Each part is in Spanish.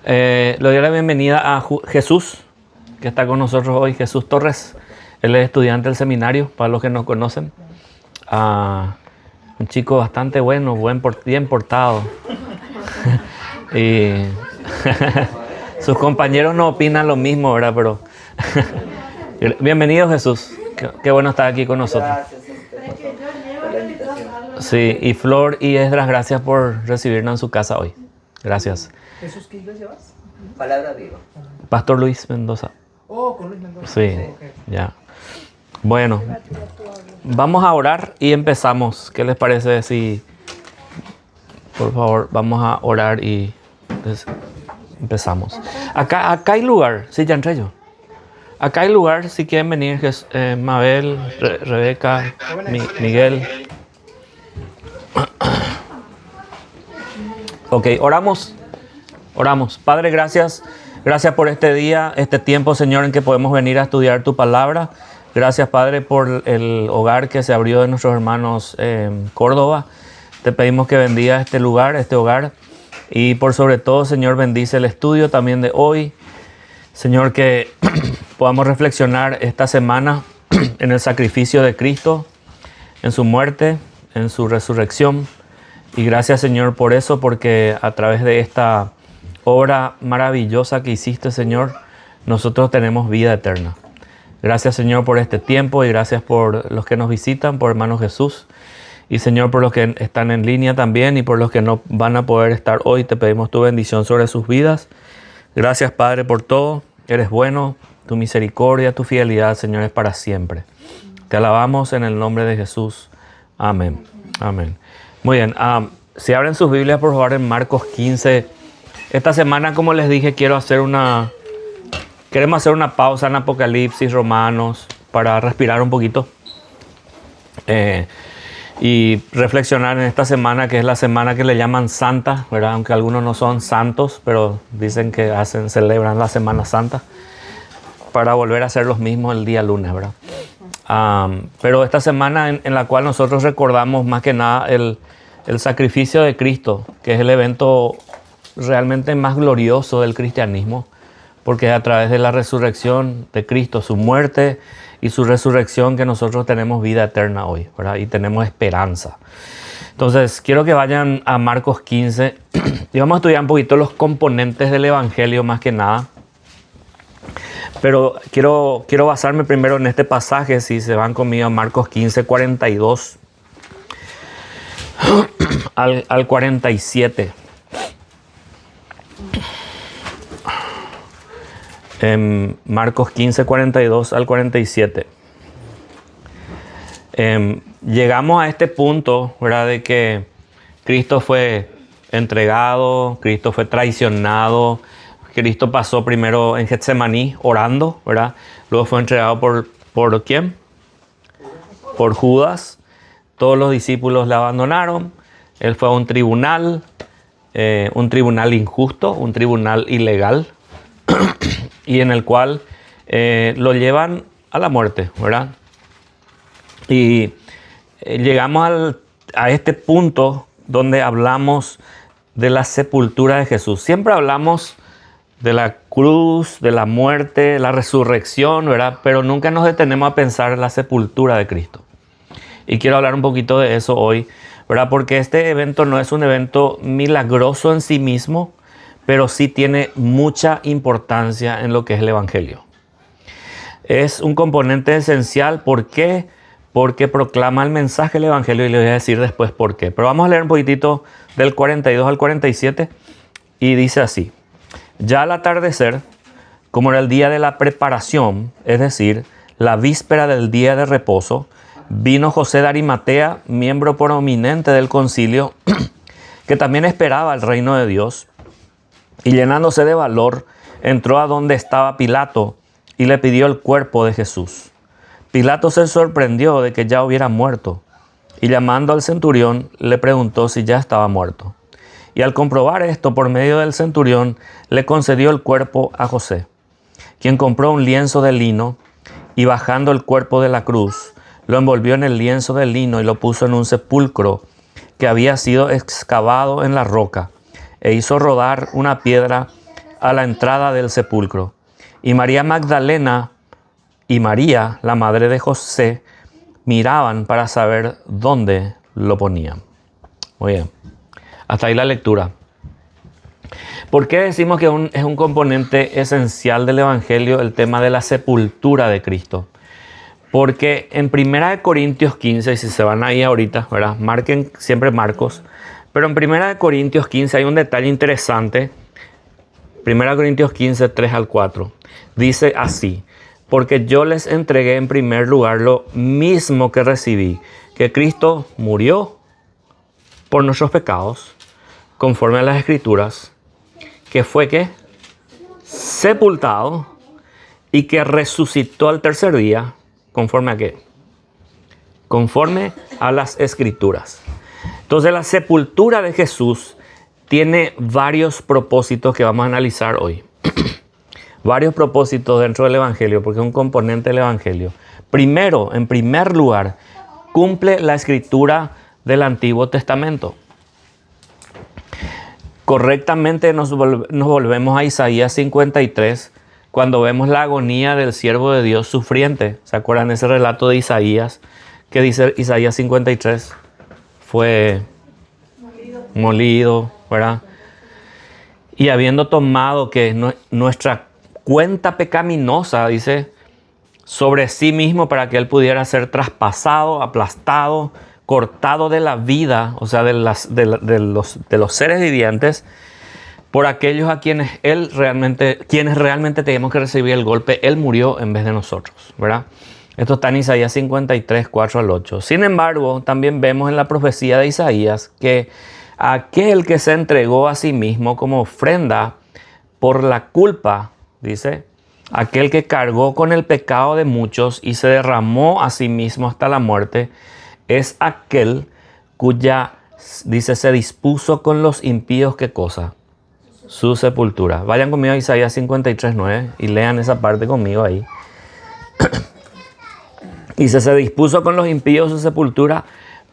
Le doy la bienvenida a Jesús, que está con nosotros hoy, Jesús Torres. Él es estudiante del seminario, para los que no conocen. Un chico bastante bueno, bien portado. Y sus compañeros no opinan lo mismo, ¿verdad? Pero bienvenido, Jesús. Qué bueno estar aquí con nosotros. Sí, y Flor y Esdras, gracias por recibirnos en su casa hoy. Gracias. ¿Jesús qué iglesia vas? Palabra viva. Pastor Luis Mendoza. Oh, con Luis Mendoza. Sí, ya. Bueno, vamos a orar y empezamos. ¿Qué les parece si, por favor, vamos a orar y empezamos? Acá hay lugar, sí, ya entré yo. Acá hay lugar, si quieren venir, Mabel, Rebeca, Miguel. Ok, oramos. Padre, gracias por este día, este tiempo, Señor, en que podemos venir a estudiar tu palabra. Gracias, Padre, por el hogar que se abrió de nuestros hermanos en Córdoba. Te pedimos que bendiga este lugar, este hogar. Y por sobre todo, Señor, bendice el estudio también de hoy. Señor, que podamos reflexionar esta semana en el sacrificio de Cristo, en su muerte, en su resurrección. Y gracias, Señor, por eso, porque a través de esta obra maravillosa que hiciste, Señor, nosotros tenemos vida eterna. Gracias, Señor, por este tiempo y gracias por los que nos visitan, por hermano Jesús. Y, Señor, por los que están en línea también y por los que no van a poder estar hoy, te pedimos tu bendición sobre sus vidas. Gracias, Padre, por todo. Eres bueno, tu misericordia, tu fidelidad, Señor, es para siempre. Te alabamos en el nombre de Jesús. Amén. Amén. Muy bien. Si abren sus Biblias, por favor, en Marcos 15. Esta semana, como les dije, queremos hacer una pausa en Apocalipsis, Romanos, para respirar un poquito. Y reflexionar en esta semana, que es la semana que le llaman Santa, ¿verdad? Aunque algunos no son santos, pero dicen que celebran la Semana Santa, para volver a ser los mismos el día lunes, ¿verdad? Pero esta semana en la cual nosotros recordamos más que nada el sacrificio de Cristo, que es el evento realmente más glorioso del cristianismo, porque es a través de la resurrección de Cristo, su muerte y su resurrección, que nosotros tenemos vida eterna hoy, ¿verdad? Y tenemos esperanza. Entonces, quiero que vayan a Marcos 15 y vamos a estudiar un poquito los componentes del Evangelio más que nada. Pero quiero basarme primero en este pasaje, si se van conmigo a Marcos 15, 42 al 47. En Marcos 15, 42 al 47. Llegamos a este punto, ¿verdad? De que Cristo fue entregado, Cristo fue traicionado. Cristo pasó primero en Getsemaní orando, ¿verdad? Luego fue entregado ¿por quién? Por Judas. Todos los discípulos le abandonaron. Él fue a un tribunal injusto, un tribunal ilegal, y en el cual lo llevan a la muerte, ¿verdad? Y llegamos a este punto donde hablamos de la sepultura de Jesús. Siempre hablamos de la cruz, de la muerte, la resurrección, ¿verdad? Pero nunca nos detenemos a pensar en la sepultura de Cristo. Y quiero hablar un poquito de eso hoy, ¿verdad? Porque este evento no es un evento milagroso en sí mismo, pero sí tiene mucha importancia en lo que es el Evangelio. Es un componente esencial. ¿Por qué? Porque proclama el mensaje del Evangelio, y les voy a decir después por qué. Pero vamos a leer un poquitito del 42 al 47 y dice así. Ya al atardecer, como era el día de la preparación, es decir, la víspera del día de reposo, vino José de Arimatea, miembro prominente del concilio, que también esperaba el reino de Dios, y llenándose de valor, entró a donde estaba Pilato y le pidió el cuerpo de Jesús. Pilato se sorprendió de que ya hubiera muerto, y llamando al centurión, le preguntó si ya estaba muerto. Y al comprobar esto por medio del centurión, le concedió el cuerpo a José, quien compró un lienzo de lino y bajando el cuerpo de la cruz, lo envolvió en el lienzo de lino y lo puso en un sepulcro que había sido excavado en la roca, e hizo rodar una piedra a la entrada del sepulcro. Y María Magdalena y María, la madre de José, miraban para saber dónde lo ponían. Muy bien. Hasta ahí la lectura. ¿Por qué decimos que es un componente esencial del Evangelio el tema de la sepultura de Cristo? Porque en 1 Corintios 15, y si se van ahí ahorita, ¿verdad? Marquen siempre Marcos, pero en 1 Corintios 15 hay un detalle interesante. 1 Corintios 15, 3 al 4. Dice así: porque yo les entregué en primer lugar lo mismo que recibí, que Cristo murió por nuestros pecados, conforme a las Escrituras, que fue que sepultado y que resucitó al tercer día, conforme a qué? Conforme a las Escrituras. Entonces la sepultura de Jesús tiene varios propósitos que vamos a analizar hoy. Varios propósitos dentro del Evangelio, porque es un componente del Evangelio. Primero, en primer lugar, cumple la Escritura del Antiguo Testamento. Correctamente nos volvemos a Isaías 53, cuando vemos la agonía del siervo de Dios sufriente. ¿Se acuerdan de ese relato de Isaías? Que dice Isaías 53, fue molido, ¿verdad? Y habiendo tomado que nuestra cuenta pecaminosa, dice, sobre sí mismo para que él pudiera ser traspasado, aplastado, cortado de la vida, o sea, de los seres vivientes, por aquellos a quienes realmente tenemos que recibir el golpe. Él murió en vez de nosotros, ¿verdad? Esto está en Isaías 53, 4 al 8. Sin embargo, también vemos en la profecía de Isaías que aquel que se entregó a sí mismo como ofrenda por la culpa, dice, aquel que cargó con el pecado de muchos y se derramó a sí mismo hasta la muerte, es aquel cuya, dice, se dispuso con los impíos, ¿qué cosa? Su sepultura. Vayan conmigo a Isaías 53, 9 y lean esa parte conmigo ahí. Dice, se dispuso con los impíos su sepultura,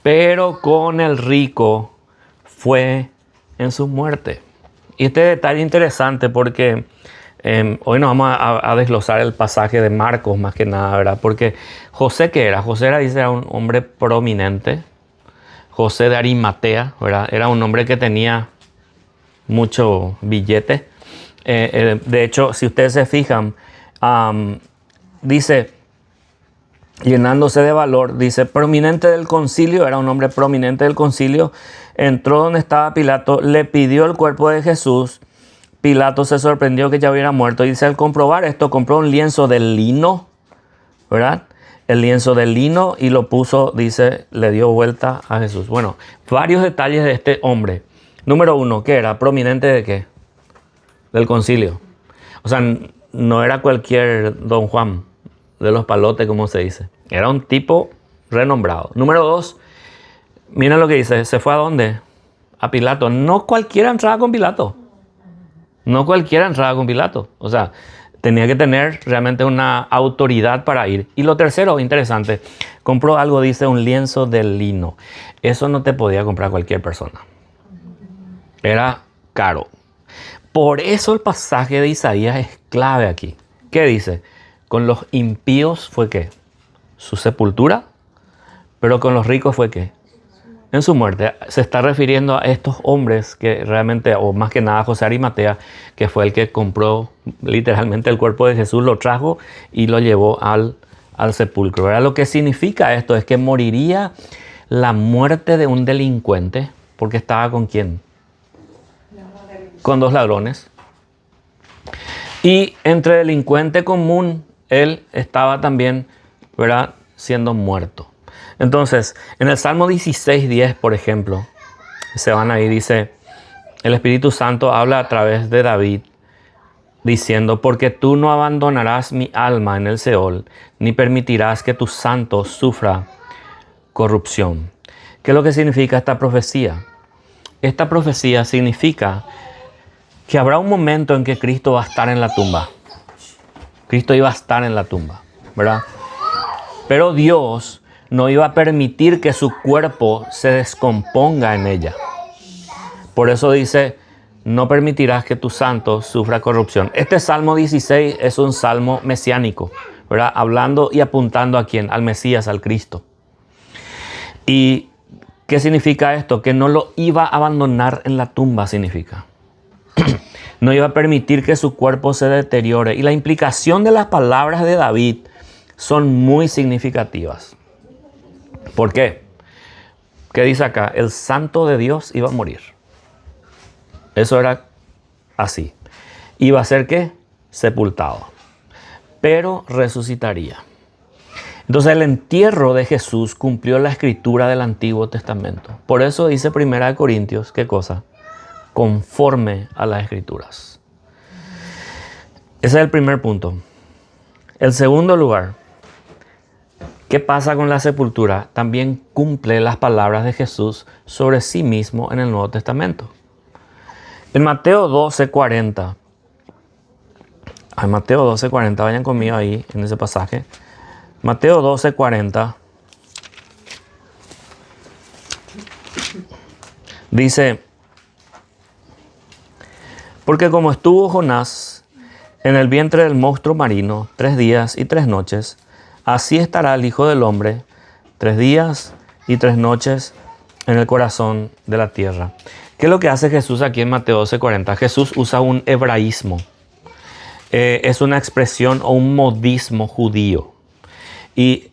pero con el rico fue en su muerte. Y este detalle interesante porque hoy nos vamos a desglosar el pasaje de Marcos más que nada, ¿verdad? Porque José, ¿qué era? José era un hombre prominente. José de Arimatea, ¿verdad? Era un hombre que tenía mucho billete. De hecho, si ustedes se fijan, dice, llenándose de valor, dice, prominente del concilio, era un hombre prominente del concilio, entró donde estaba Pilato, le pidió el cuerpo de Jesús. Pilato se sorprendió que ya hubiera muerto. Y dice, al comprobar esto, compró un lienzo de lino, ¿verdad? El lienzo de lino y lo puso, dice, le dio vuelta a Jesús. Bueno, varios detalles de este hombre. Número uno, ¿qué era? ¿Prominente de qué? Del concilio. O sea, no era cualquier don Juan de los palotes, como se dice. Era un tipo renombrado. Número dos, miren lo que dice. ¿Se fue a dónde? A Pilato. No cualquiera entraba con Pilato. No cualquiera entraba con Pilato. O sea, tenía que tener realmente una autoridad para ir. Y lo tercero, interesante, compró algo, dice, un lienzo de lino. Eso no te podía comprar cualquier persona. Era caro. Por eso el pasaje de Isaías es clave aquí. ¿Qué dice? Con los impíos fue ¿qué? Su sepultura, pero con los ricos fue ¿qué? En su muerte. Se está refiriendo a estos hombres que realmente, o más que nada José Arimatea, que fue el que compró literalmente el cuerpo de Jesús, lo trajo y lo llevó al sepulcro. ¿Verdad? Lo que significa esto es que moriría la muerte de un delincuente, porque estaba ¿con quién? Con dos ladrones. Y entre delincuente común, él estaba también, ¿verdad?, siendo muerto. Entonces, en el Salmo 16:10, por ejemplo, se van ahí, dice, el Espíritu Santo habla a través de David, diciendo, porque tú no abandonarás mi alma en el Seol, ni permitirás que tu santo sufra corrupción. ¿Qué es lo que significa esta profecía? Esta profecía significa que habrá un momento en que Cristo va a estar en la tumba. Cristo iba a estar en la tumba, ¿verdad? Pero Dios no iba a permitir que su cuerpo se descomponga en ella. Por eso dice, no permitirás que tu santo sufra corrupción. Este Salmo 16 es un salmo mesiánico, ¿verdad? Hablando y apuntando a quién, al Mesías, al Cristo. ¿Y qué significa esto? Que no lo iba a abandonar en la tumba, significa. No iba a permitir que su cuerpo se deteriore. Y la implicación de las palabras de David son muy significativas. ¿Por qué? ¿Qué dice acá? El santo de Dios iba a morir. Eso era así. Iba a ser ¿qué? Sepultado. Pero resucitaría. Entonces el entierro de Jesús cumplió la escritura del Antiguo Testamento. Por eso dice 1 Corintios, ¿qué cosa? Conforme a las escrituras. Ese es el primer punto. El segundo lugar, ¿qué pasa con la sepultura? También cumple las palabras de Jesús sobre sí mismo en el Nuevo Testamento. En Mateo 12:40, Mateo 12:40, vayan conmigo ahí en ese pasaje. Mateo 12:40 dice: porque como estuvo Jonás en el vientre del monstruo marino 3 días y 3 noches, así estará el Hijo del Hombre 3 días y 3 noches en el corazón de la tierra. ¿Qué es lo que hace Jesús aquí en Mateo 12:40? Jesús usa un hebraísmo. Es una expresión o un modismo judío. ¿Y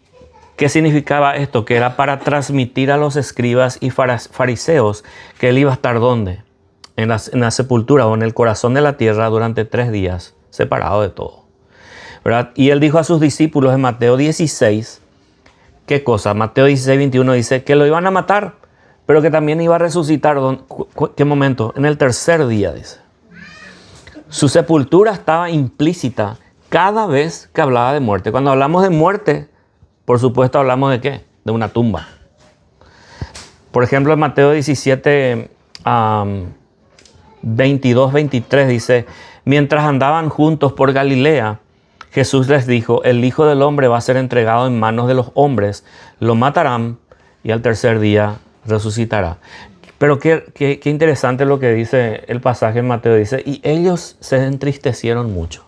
qué significaba esto? Que era para transmitir a los escribas y fariseos que él iba a estar ¿dónde? En la sepultura o en el corazón de la tierra durante 3 días, separado de todo, ¿verdad? Y él dijo a sus discípulos en Mateo 16, ¿qué cosa? Mateo 16:21 dice que lo iban a matar, pero que también iba a resucitar. ¿Qué momento? En el 3er día, dice. Su sepultura estaba implícita cada vez que hablaba de muerte. Cuando hablamos de muerte, por supuesto hablamos de ¿qué? De una tumba. Por ejemplo, en Mateo 17, 22-23 dice: mientras andaban juntos por Galilea, Jesús les dijo: el Hijo del Hombre va a ser entregado en manos de los hombres, lo matarán y al 3er día resucitará. Pero qué interesante lo que dice el pasaje en Mateo. Dice: y ellos se entristecieron mucho.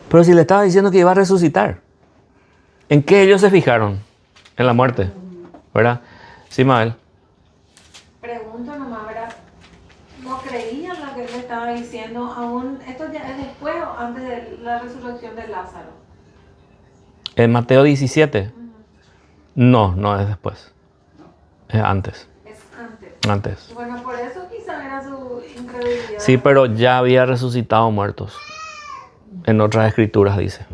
Pero si le estaba diciendo que iba a resucitar, ¿en qué ellos se fijaron? En la muerte, ¿verdad? Sí, Mabel. Pregunto nomás, ¿verdad? ¿No creían lo que él le estaba diciendo aún? ¿Esto ya es después o antes de la resurrección de Lázaro? En Mateo 17. No es después. Es antes. Es antes. Antes. Bueno, por eso quizá era su incredulidad. Sí, pero ya había resucitado muertos. En otras escrituras dice.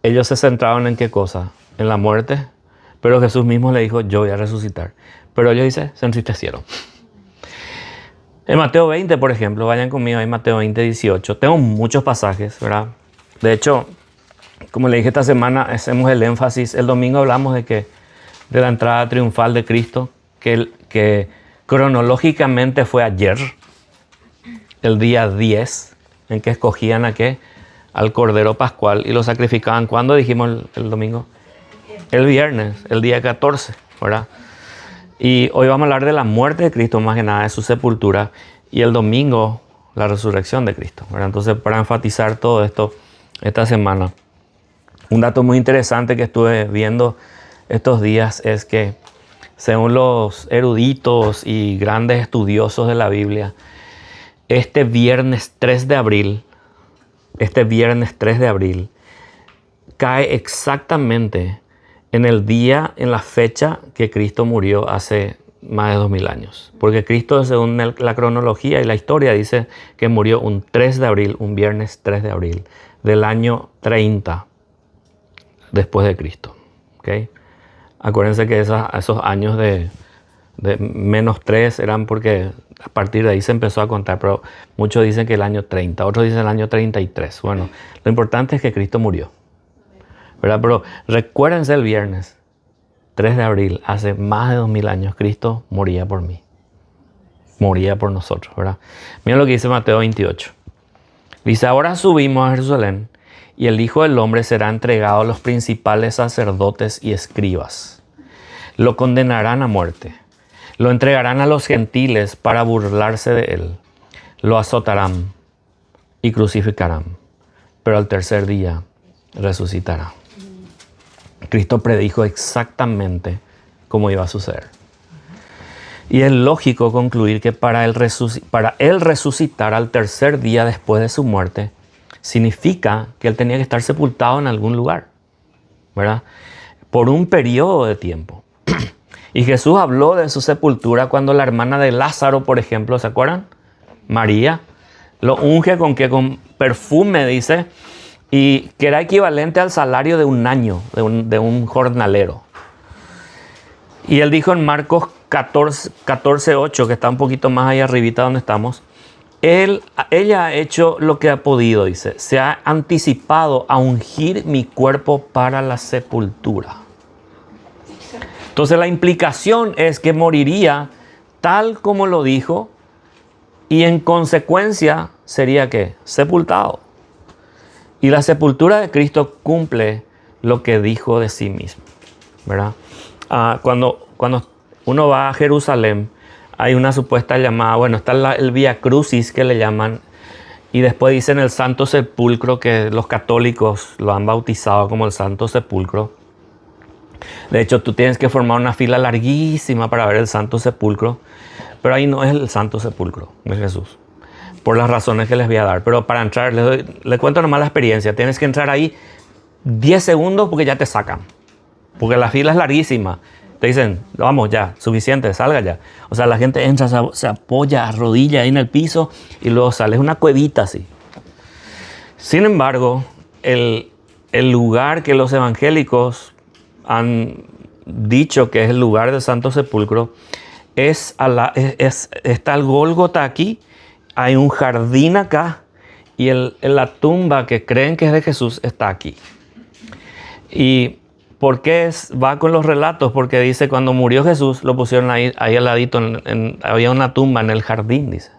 Ellos se centraron en qué cosa? En la muerte. Pero Jesús mismo le dijo: yo voy a resucitar. Pero ellos, dice, se entristecieron. En Mateo 20, por ejemplo, vayan conmigo ahí, Mateo 20:18. Tengo muchos pasajes, ¿verdad? De hecho, como le dije esta semana, hacemos el énfasis. El domingo hablamos de la entrada triunfal de Cristo, que cronológicamente fue ayer, el día 10, en que escogían al Cordero Pascual y lo sacrificaban. ¿Cuándo dijimos el domingo? El viernes, el día 14, ¿verdad? Y hoy vamos a hablar de la muerte de Cristo, más que nada de su sepultura, y el domingo la resurrección de Cristo, ¿verdad? Entonces, para enfatizar todo esto esta semana, un dato muy interesante que estuve viendo estos días es que, según los eruditos y grandes estudiosos de la Biblia, este viernes 3 de abril cae exactamente en el día, en la fecha que Cristo murió hace más de 2000 años. Porque Cristo, según la cronología y la historia, dice que murió un 3 de abril, un viernes 3 de abril, del año 30 después de Cristo. ¿Okay? Acuérdense que esos años de -3 eran porque a partir de ahí se empezó a contar, pero muchos dicen que el año 30, otros dicen el año 33. Bueno, lo importante es que Cristo murió, ¿verdad? Pero recuérdense, el viernes 3 de abril, hace más de 2000 años, Cristo moría por mí. Moría por nosotros, ¿verdad? Miren lo que dice Mateo 28. Dice: ahora subimos a Jerusalén y el Hijo del Hombre será entregado a los principales sacerdotes y escribas. Lo condenarán a muerte. Lo entregarán a los gentiles para burlarse de él. Lo azotarán y crucificarán, pero al tercer día resucitará. Cristo predijo exactamente cómo iba a suceder. Y es lógico concluir que para él resucitar al tercer día después de su muerte, significa que él tenía que estar sepultado en algún lugar, ¿verdad? Por un periodo de tiempo. Y Jesús habló de su sepultura cuando la hermana de Lázaro, por ejemplo, ¿se acuerdan? María, lo unge con perfume, dice, y que era equivalente al salario de un año, de un jornalero. Y él dijo en Marcos 14:8, que está un poquito más ahí arribita donde estamos, ella ha hecho lo que ha podido, dice, se ha anticipado a ungir mi cuerpo para la sepultura. Entonces la implicación es que moriría tal como lo dijo y en consecuencia sería ¿qué? Sepultado. Y la sepultura de Cristo cumple lo que dijo de sí mismo, ¿verdad? Cuando uno va a Jerusalén, hay una supuesta llamada, bueno, está el Vía Crucis que le llaman, y después dicen el Santo Sepulcro, que los católicos lo han bautizado como el Santo Sepulcro. De hecho, tú tienes que formar una fila larguísima para ver el Santo Sepulcro, pero ahí no es el Santo Sepulcro, es Jesús, por las razones que les voy a dar. Pero para entrar, les cuento nomás la experiencia. Tienes que entrar ahí 10 segundos porque ya te sacan, porque la fila es larguísima. Te dicen, vamos ya, suficiente, salga ya. O sea, la gente entra, se apoya, arrodilla ahí en el piso y luego sale. Es una cuevita así. Sin embargo, el lugar que los evangélicos han dicho que es el lugar del Santo Sepulcro está el Gólgota aquí, hay un jardín acá y la tumba que creen que es de Jesús está aquí. Y ¿por qué va con los relatos? Porque dice, cuando murió Jesús, lo pusieron ahí al ladito, había una tumba en el jardín, dice.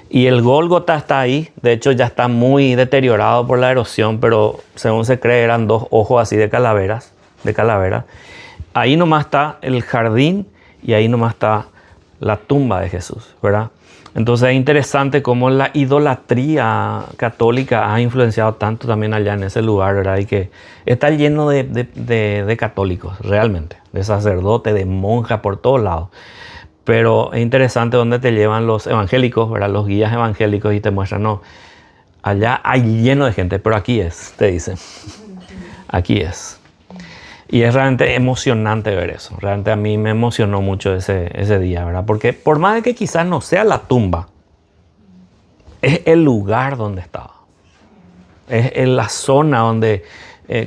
Y el Gólgota está ahí, de hecho ya está muy deteriorado por la erosión, pero según se cree eran 2 ojos así de calavera. Ahí nomás está el jardín y ahí nomás está la tumba de Jesús, ¿verdad? Entonces es interesante cómo la idolatría católica ha influenciado tanto también allá en ese lugar, ¿verdad? Y que está lleno de católicos, realmente, de sacerdotes, de monjas por todos lados. Pero es interesante dónde te llevan los evangélicos, ¿verdad? Los guías evangélicos y te muestran, no, allá hay lleno de gente, pero aquí es, te dicen. Aquí es. Y es realmente emocionante ver eso. Realmente a mí me emocionó mucho ese día, ¿verdad? Porque por más de que quizás no sea la tumba, es el lugar donde estaba. Es en la zona donde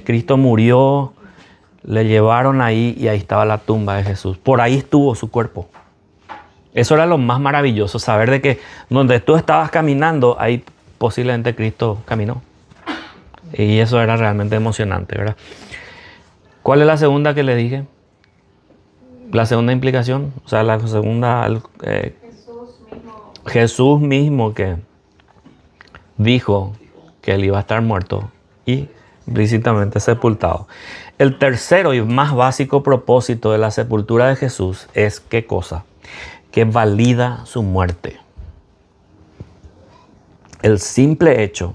Cristo murió, le llevaron ahí y ahí estaba la tumba de Jesús. Por ahí estuvo su cuerpo. Eso era lo más maravilloso, saber de que donde tú estabas caminando, ahí posiblemente Cristo caminó. Y eso era realmente emocionante, ¿verdad? ¿Cuál es la segunda que le dije? La segunda implicación, o sea, la segunda... Jesús mismo que dijo que él iba a estar muerto y implícitamente sepultado. El tercero y más básico propósito de la sepultura de Jesús es ¿qué cosa? Que valida su muerte. El simple hecho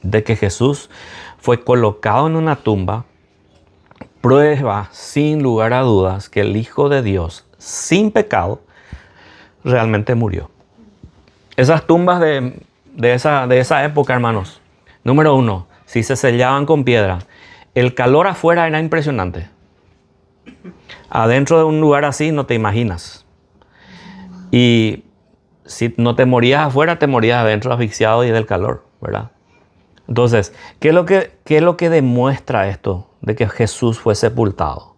de que Jesús fue colocado en una tumba prueba sin lugar a dudas que el Hijo de Dios, sin pecado, realmente murió. Esas tumbas de esa época, hermanos, número 1, si se sellaban con piedra, el calor afuera era impresionante. Adentro de un lugar así no te imaginas. Y si no te morías afuera, te morías adentro asfixiado y del calor, ¿verdad? Entonces, ¿qué es lo que demuestra esto de que Jesús fue sepultado?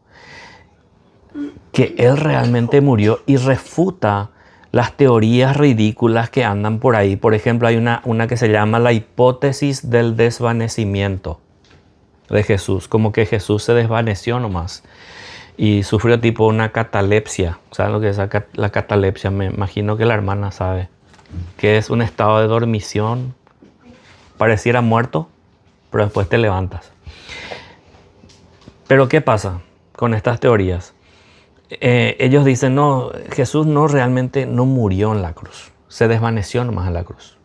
Que Él realmente murió y refuta las teorías ridículas que andan por ahí. Por ejemplo, hay una que se llama la hipótesis del desvanecimiento de Jesús. Como que Jesús se desvaneció nomás y sufrió tipo una catalepsia. ¿Saben lo que es la catalepsia? Me imagino que la hermana sabe. Que es un estado de dormición. Pareciera muerto, pero después te levantas. Pero ¿qué pasa con estas teorías? ellos dicen, no, Jesús no realmente no murió en la cruz. Se desvaneció nomás en la cruz.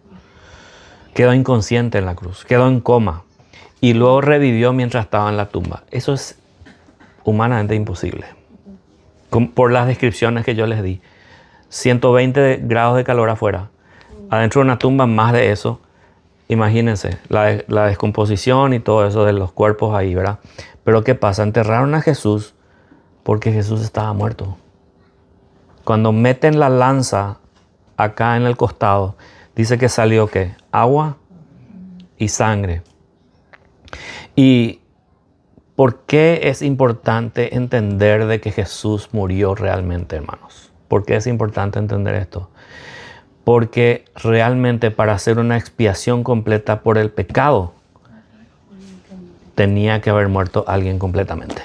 Quedó inconsciente en la cruz, quedó en coma. Y luego revivió mientras estaba en la tumba. Eso es humanamente imposible. Por las descripciones que yo les di. 120 grados de calor afuera. Adentro de una tumba más de eso. Imagínense, la descomposición y todo eso de los cuerpos ahí, ¿verdad? Pero ¿qué pasa? Enterraron a Jesús porque Jesús estaba muerto. Cuando meten la lanza acá en el costado, dice que salió ¿qué? Agua y sangre. ¿Y por qué es importante entender de que Jesús murió realmente, hermanos? ¿Por qué es importante entender esto? Porque realmente para hacer una expiación completa por el pecado, tenía que haber muerto alguien completamente.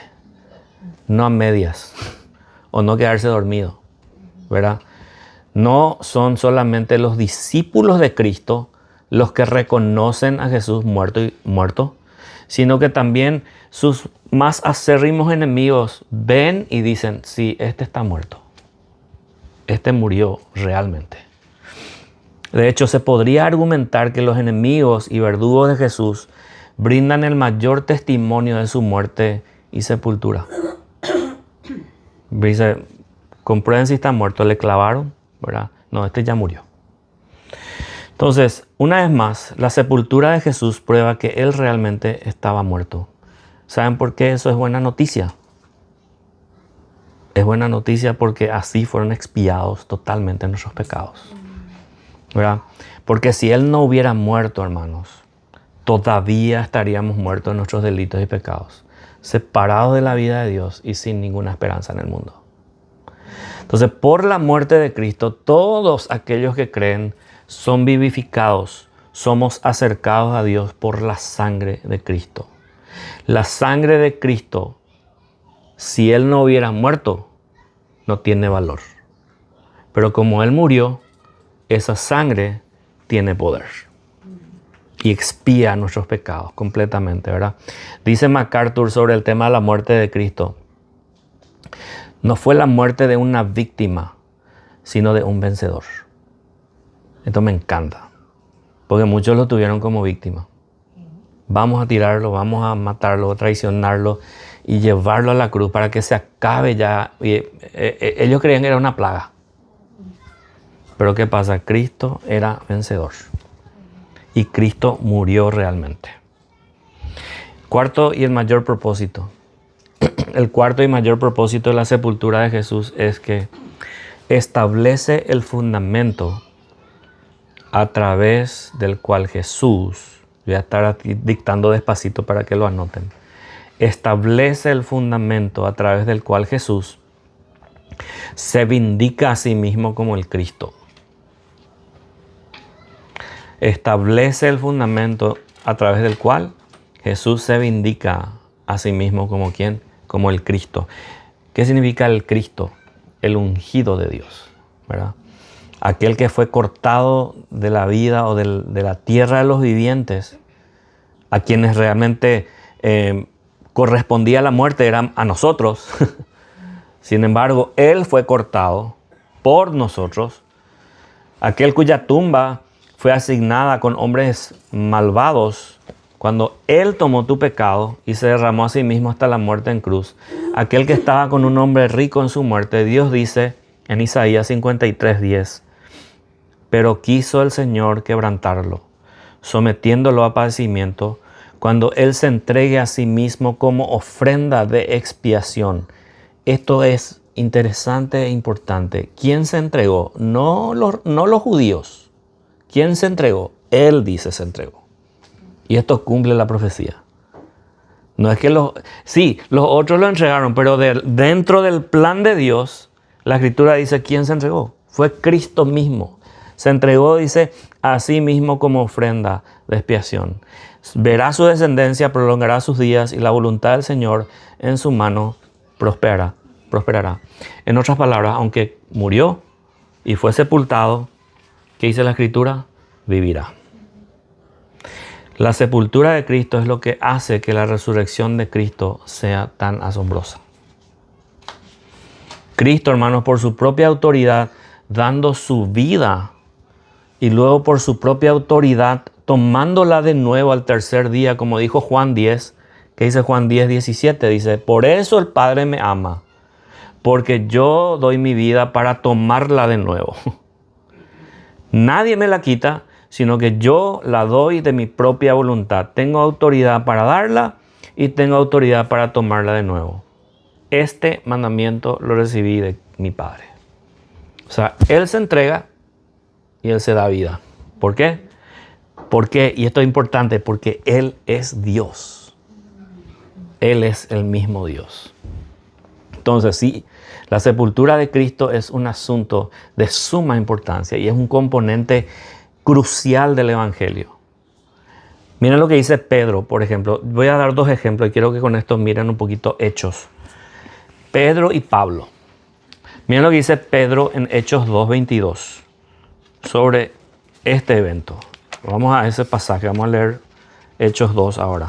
No a medias. O no quedarse dormido. ¿Verdad? No son solamente los discípulos de Cristo los que reconocen a Jesús muerto, sino que también sus más acérrimos enemigos ven y dicen, sí, este está muerto. Este murió realmente. De hecho, se podría argumentar que los enemigos y verdugos de Jesús brindan el mayor testimonio de su muerte y sepultura. Dice, comprueben si está muerto, le clavaron, ¿verdad? No, este ya murió. Entonces, una vez más, la sepultura de Jesús prueba que Él realmente estaba muerto. ¿Saben por qué eso es buena noticia? Es buena noticia porque así fueron expiados totalmente nuestros pecados. ¿Verdad? Porque si Él no hubiera muerto, hermanos, todavía estaríamos muertos en nuestros delitos y pecados, separados de la vida de Dios y sin ninguna esperanza en el mundo. Entonces, por la muerte de Cristo, todos aquellos que creen son vivificados, somos acercados a Dios por la sangre de Cristo. La sangre de Cristo, si Él no hubiera muerto, no tiene valor. Pero como Él murió, esa sangre tiene poder y expía nuestros pecados completamente, ¿verdad? Dice MacArthur sobre el tema de la muerte de Cristo. No fue la muerte de una víctima, sino de un vencedor. Esto me encanta, porque muchos lo tuvieron como víctima. Vamos a tirarlo, vamos a matarlo, traicionarlo y llevarlo a la cruz para que se acabe ya. Ellos creían que era una plaga. Pero ¿qué pasa? Cristo era vencedor. Y Cristo murió realmente. Cuarto y el mayor propósito. El cuarto y mayor propósito de la sepultura de Jesús es que establece el fundamento a través del cual Jesús, voy a estar aquí dictando despacito para que lo anoten, establece el fundamento a través del cual Jesús se vindica a sí mismo como el Cristo. Establece el fundamento a través del cual Jesús se vindica a sí mismo como ¿quién? Como el Cristo. ¿Qué significa el Cristo? El ungido de Dios, ¿verdad? Aquel que fue cortado de la vida o de la tierra de los vivientes, a quienes realmente correspondía la muerte, eran a nosotros. Sin embargo, Él fue cortado por nosotros. Aquel cuya tumba fue asignada con hombres malvados, cuando Él tomó tu pecado y se derramó a sí mismo hasta la muerte en cruz. Aquel que estaba con un hombre rico en su muerte, Dios dice en Isaías 53:10, pero quiso el Señor quebrantarlo, sometiéndolo a padecimiento, cuando Él se entregue a sí mismo como ofrenda de expiación. Esto es interesante e importante. ¿Quién se entregó? No los judíos. ¿Quién se entregó? Él dice se entregó. Y esto cumple la profecía. No es que los otros lo entregaron, pero dentro del plan de Dios, la Escritura dice ¿quién se entregó? Fue Cristo mismo. Se entregó, dice, a sí mismo como ofrenda de expiación. Verá su descendencia, prolongará sus días y la voluntad del Señor en su mano prosperará. En otras palabras, aunque murió y fue sepultado, ¿qué dice la Escritura? Vivirá. La sepultura de Cristo es lo que hace que la resurrección de Cristo sea tan asombrosa. Cristo, hermanos, por su propia autoridad, dando su vida y luego por su propia autoridad, tomándola de nuevo al tercer día, como dijo Juan 10, que dice Juan 10, 17, dice, por eso el Padre me ama, porque yo doy mi vida para tomarla de nuevo. Nadie me la quita, sino que yo la doy de mi propia voluntad. Tengo autoridad para darla y tengo autoridad para tomarla de nuevo. Este mandamiento lo recibí de mi Padre. O sea, Él se entrega y Él se da vida. ¿Por qué? Porque, y esto es importante, porque Él es Dios. Él es el mismo Dios. Entonces, sí, la sepultura de Cristo es un asunto de suma importancia y es un componente crucial del Evangelio. Miren lo que dice Pedro, por ejemplo. Voy a dar dos ejemplos y quiero que con esto miren un poquito Hechos. Pedro y Pablo. Miren lo que dice Pedro en Hechos 2:22 sobre este evento. Vamos a ese pasaje, vamos a leer Hechos 2 ahora.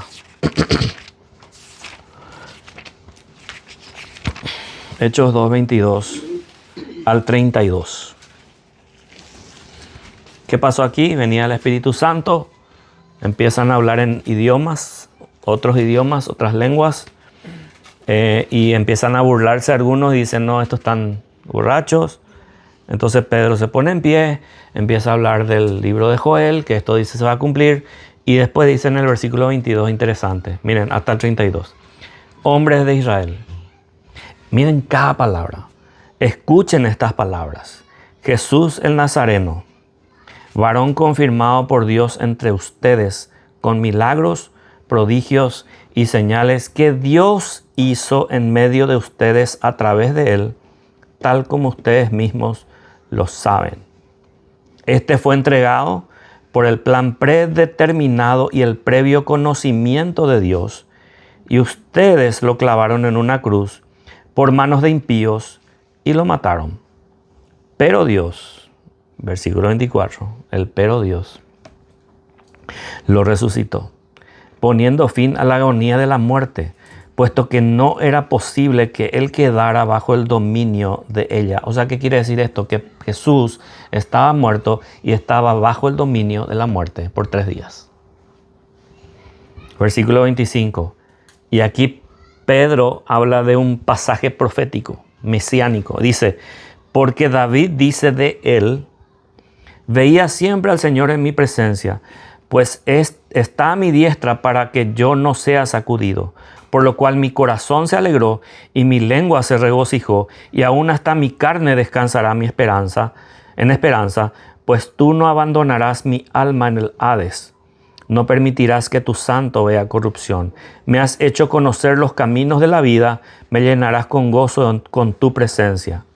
Hechos 2:22 al 32. ¿Qué pasó aquí? Venía el Espíritu Santo, empiezan a hablar en idiomas, otras lenguas, y empiezan a burlarse algunos y dicen, no, estos están borrachos. Entonces Pedro se pone en pie, empieza a hablar del libro de Joel, que esto dice se va a cumplir, y después dice en el versículo 22, interesante, miren, hasta el 32, hombres de Israel, miren cada palabra, escuchen estas palabras. Jesús el Nazareno, varón confirmado por Dios entre ustedes con milagros, prodigios y señales que Dios hizo en medio de ustedes a través de él, tal como ustedes mismos lo saben. Este fue entregado por el plan predeterminado y el previo conocimiento de Dios, y ustedes lo clavaron en una cruz por manos de impíos y lo mataron. Pero Dios, versículo 24, pero Dios lo resucitó, poniendo fin a la agonía de la muerte, puesto que no era posible que él quedara bajo el dominio de ella. O sea, ¿qué quiere decir esto? Que Jesús estaba muerto y estaba bajo el dominio de la muerte por 3 días. Versículo 25. Y aquí Pedro habla de un pasaje profético, mesiánico. Dice, porque David dice de él, veía siempre al Señor en mi presencia, pues está a mi diestra para que yo no sea sacudido. Por lo cual mi corazón se alegró y mi lengua se regocijó, y aún hasta mi carne descansará en esperanza, pues tú no abandonarás mi alma en el Hades. No permitirás que tu santo vea corrupción. Me has hecho conocer los caminos de la vida, me llenarás con gozo con tu presencia.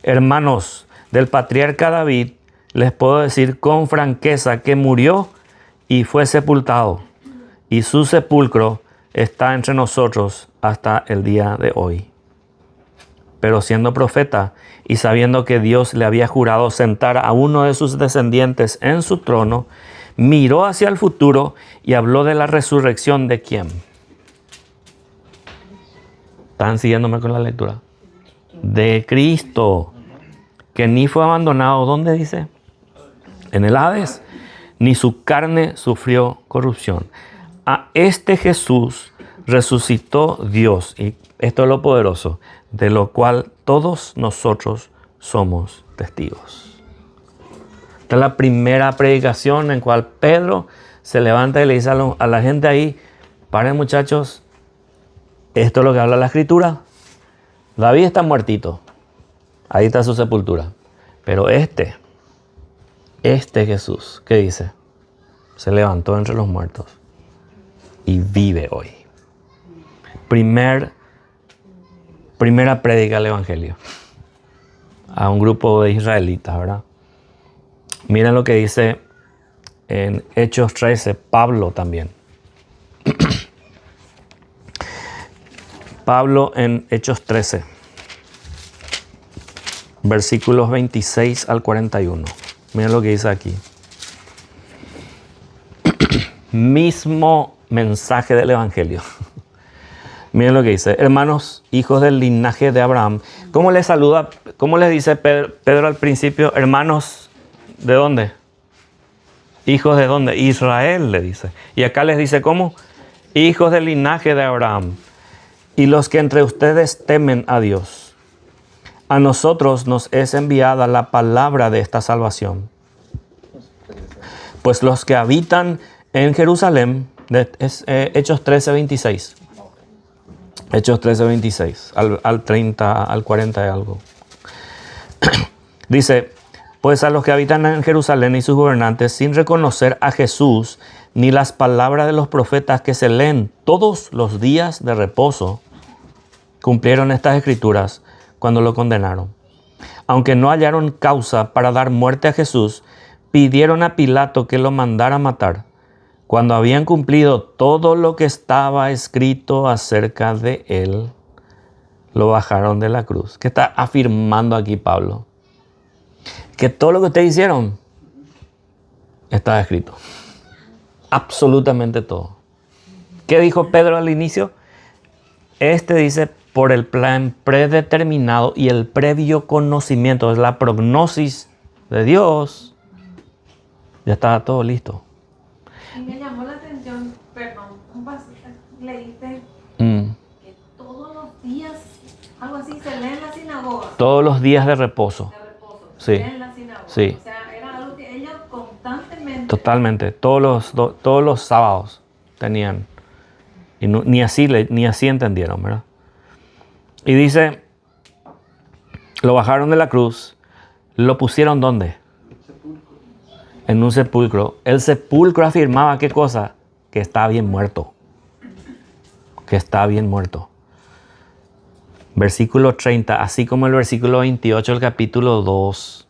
Hermanos, del patriarca David les puedo decir con franqueza que murió y fue sepultado, y su sepulcro está entre nosotros hasta el día de hoy. Pero siendo profeta y sabiendo que Dios le había jurado sentar a uno de sus descendientes en su trono, miró hacia el futuro y habló de la resurrección de ¿quién? ¿Están siguiéndome con la lectura? De Cristo, que ni fue abandonado, ¿dónde dice? En el Hades, ni su carne sufrió corrupción. A este Jesús resucitó Dios, y esto es lo poderoso, de lo cual todos nosotros somos testigos. Esta es la primera predicación en cual Pedro se levanta y le dice a la gente ahí, paren muchachos, esto es lo que habla la Escritura. David está muertito, ahí está su sepultura, pero este Jesús, ¿qué dice? Se levantó entre los muertos y vive hoy. Primera prédica del Evangelio a un grupo de israelitas, ¿verdad? Miren lo que dice en Hechos 13, Pablo también. Pablo en Hechos 13, versículos 26 al 41. Miren lo que dice aquí. Mismo mensaje del Evangelio. Miren lo que dice. Hermanos, hijos del linaje de Abraham. ¿Cómo les saluda? ¿Cómo les dice Pedro al principio? Hermanos, ¿de dónde? ¿Hijos de dónde? Israel, le dice. Y acá les dice, ¿cómo? Hijos del linaje de Abraham. Y los que entre ustedes temen a Dios. A nosotros nos es enviada la palabra de esta salvación. Pues los que habitan en Jerusalén, Hechos 13:26. Hechos 13:26, al 30, al 40 y algo. Dice, pues a los que habitan en Jerusalén y sus gobernantes, sin reconocer a Jesús, ni las palabras de los profetas que se leen todos los días de reposo, cumplieron estas escrituras cuando lo condenaron. Aunque no hallaron causa para dar muerte a Jesús, pidieron a Pilato que lo mandara matar. Cuando habían cumplido todo lo que estaba escrito acerca de él, lo bajaron de la cruz. ¿Qué está afirmando aquí Pablo? Que todo lo que ustedes hicieron estaba escrito. Absolutamente todo. ¿Qué dijo Pedro al inicio? Dice, por el plan predeterminado y el previo conocimiento, es la prognosis de Dios, ya estaba todo listo. Y me llamó la atención, perdón, un pasaje, leíste que todos los días, algo así, se lee en la sinagoga. Todos los días de reposo. De reposo, Sí. se lee en la sinagoga. Sí. O sea, era algo que ellos constantemente... Totalmente. Todos los sábados tenían. Y ni así entendieron, ¿verdad? Y dice, lo bajaron de la cruz, lo pusieron ¿dónde? En un sepulcro. El sepulcro afirmaba ¿qué cosa? Que está bien muerto. Que está bien muerto. Versículo 30, así como el versículo 28 del capítulo 2.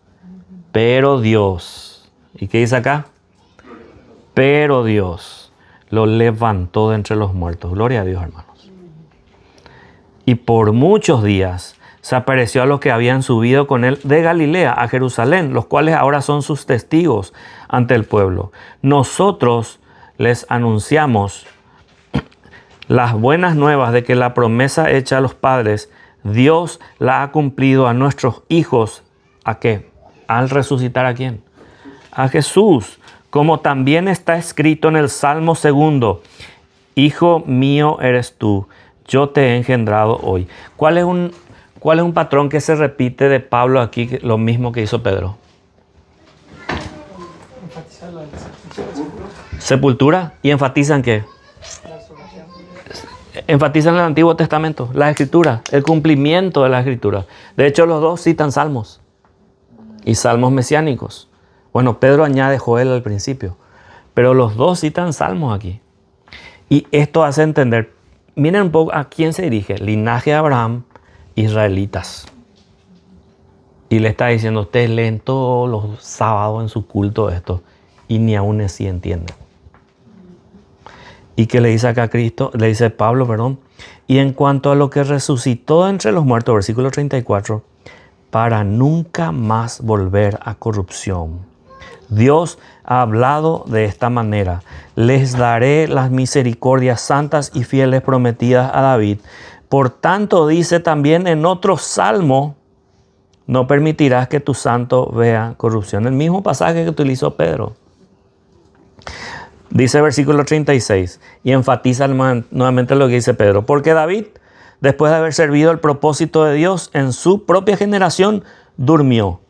Pero Dios, ¿y qué dice acá? Pero Dios lo levantó de entre los muertos. Gloria a Dios, hermanos. Y por muchos días se apareció a los que habían subido con él de Galilea a Jerusalén, los cuales ahora son sus testigos ante el pueblo. Nosotros les anunciamos las buenas nuevas de que la promesa hecha a los padres, Dios la ha cumplido a nuestros hijos. ¿A qué? Al resucitar ¿a quién? A Jesús. Como también está escrito en el Salmo 2, Hijo mío eres tú, yo te he engendrado hoy. ¿Cuál es un patrón que se repite de Pablo aquí, lo mismo que hizo Pedro? Enfatizar la sepultura. Sepultura. ¿Y enfatizan qué? La resurrección. Enfatizan el Antiguo Testamento, la Escritura, el cumplimiento de la Escritura. De hecho, los dos citan salmos y salmos mesiánicos. Bueno, Pedro añade Joel al principio, pero los dos citan salmos aquí. Y esto hace entender, miren un poco a quién se dirige, linaje de Abraham, israelitas. Y le está diciendo, ustedes leen todos los sábados en su culto esto, y ni aún así entienden. ¿Y qué le dice acá Cristo? Le dice Pablo, perdón. Y en cuanto a lo que resucitó entre los muertos, versículo 34, para nunca más volver a corrupción. Dios ha hablado de esta manera. Les daré las misericordias santas y fieles prometidas a David. Por tanto, dice también en otro salmo, no permitirás que tu santo vea corrupción. El mismo pasaje que utilizó Pedro. Dice versículo 36 y enfatiza nuevamente lo que dice Pedro. Porque David, después de haber servido el propósito de Dios en su propia generación, durmió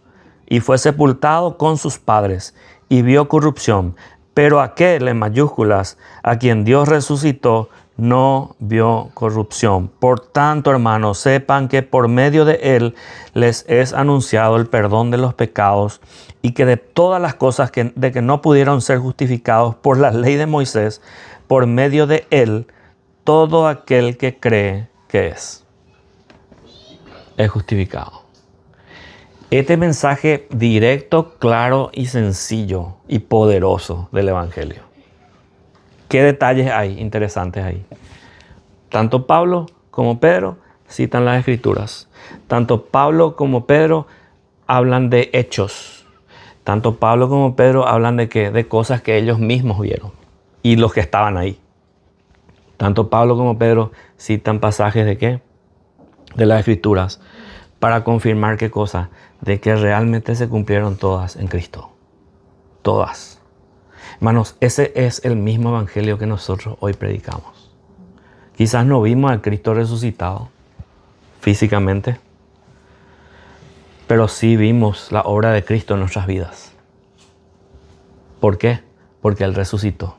y fue sepultado con sus padres y vio corrupción. Pero aquel, en mayúsculas, a quien Dios resucitó, no vio corrupción. Por tanto, hermanos, sepan que por medio de él les es anunciado el perdón de los pecados y que de todas las cosas de que no pudieron ser justificados por la ley de Moisés, por medio de él, todo aquel que cree que es justificado. Este mensaje directo, claro y sencillo y poderoso del Evangelio. ¿Qué detalles hay interesantes ahí? Tanto Pablo como Pedro citan las Escrituras. Tanto Pablo como Pedro hablan de hechos. Tanto Pablo como Pedro hablan de cosas que ellos mismos vieron y los que estaban ahí. Tanto Pablo como Pedro citan pasajes de ¿qué? De las Escrituras para confirmar qué cosa, de que realmente se cumplieron todas en Cristo. Todas. Hermanos, ese es el mismo evangelio que nosotros hoy predicamos. Quizás no vimos al Cristo resucitado físicamente, pero sí vimos la obra de Cristo en nuestras vidas. ¿Por qué? Porque Él resucitó.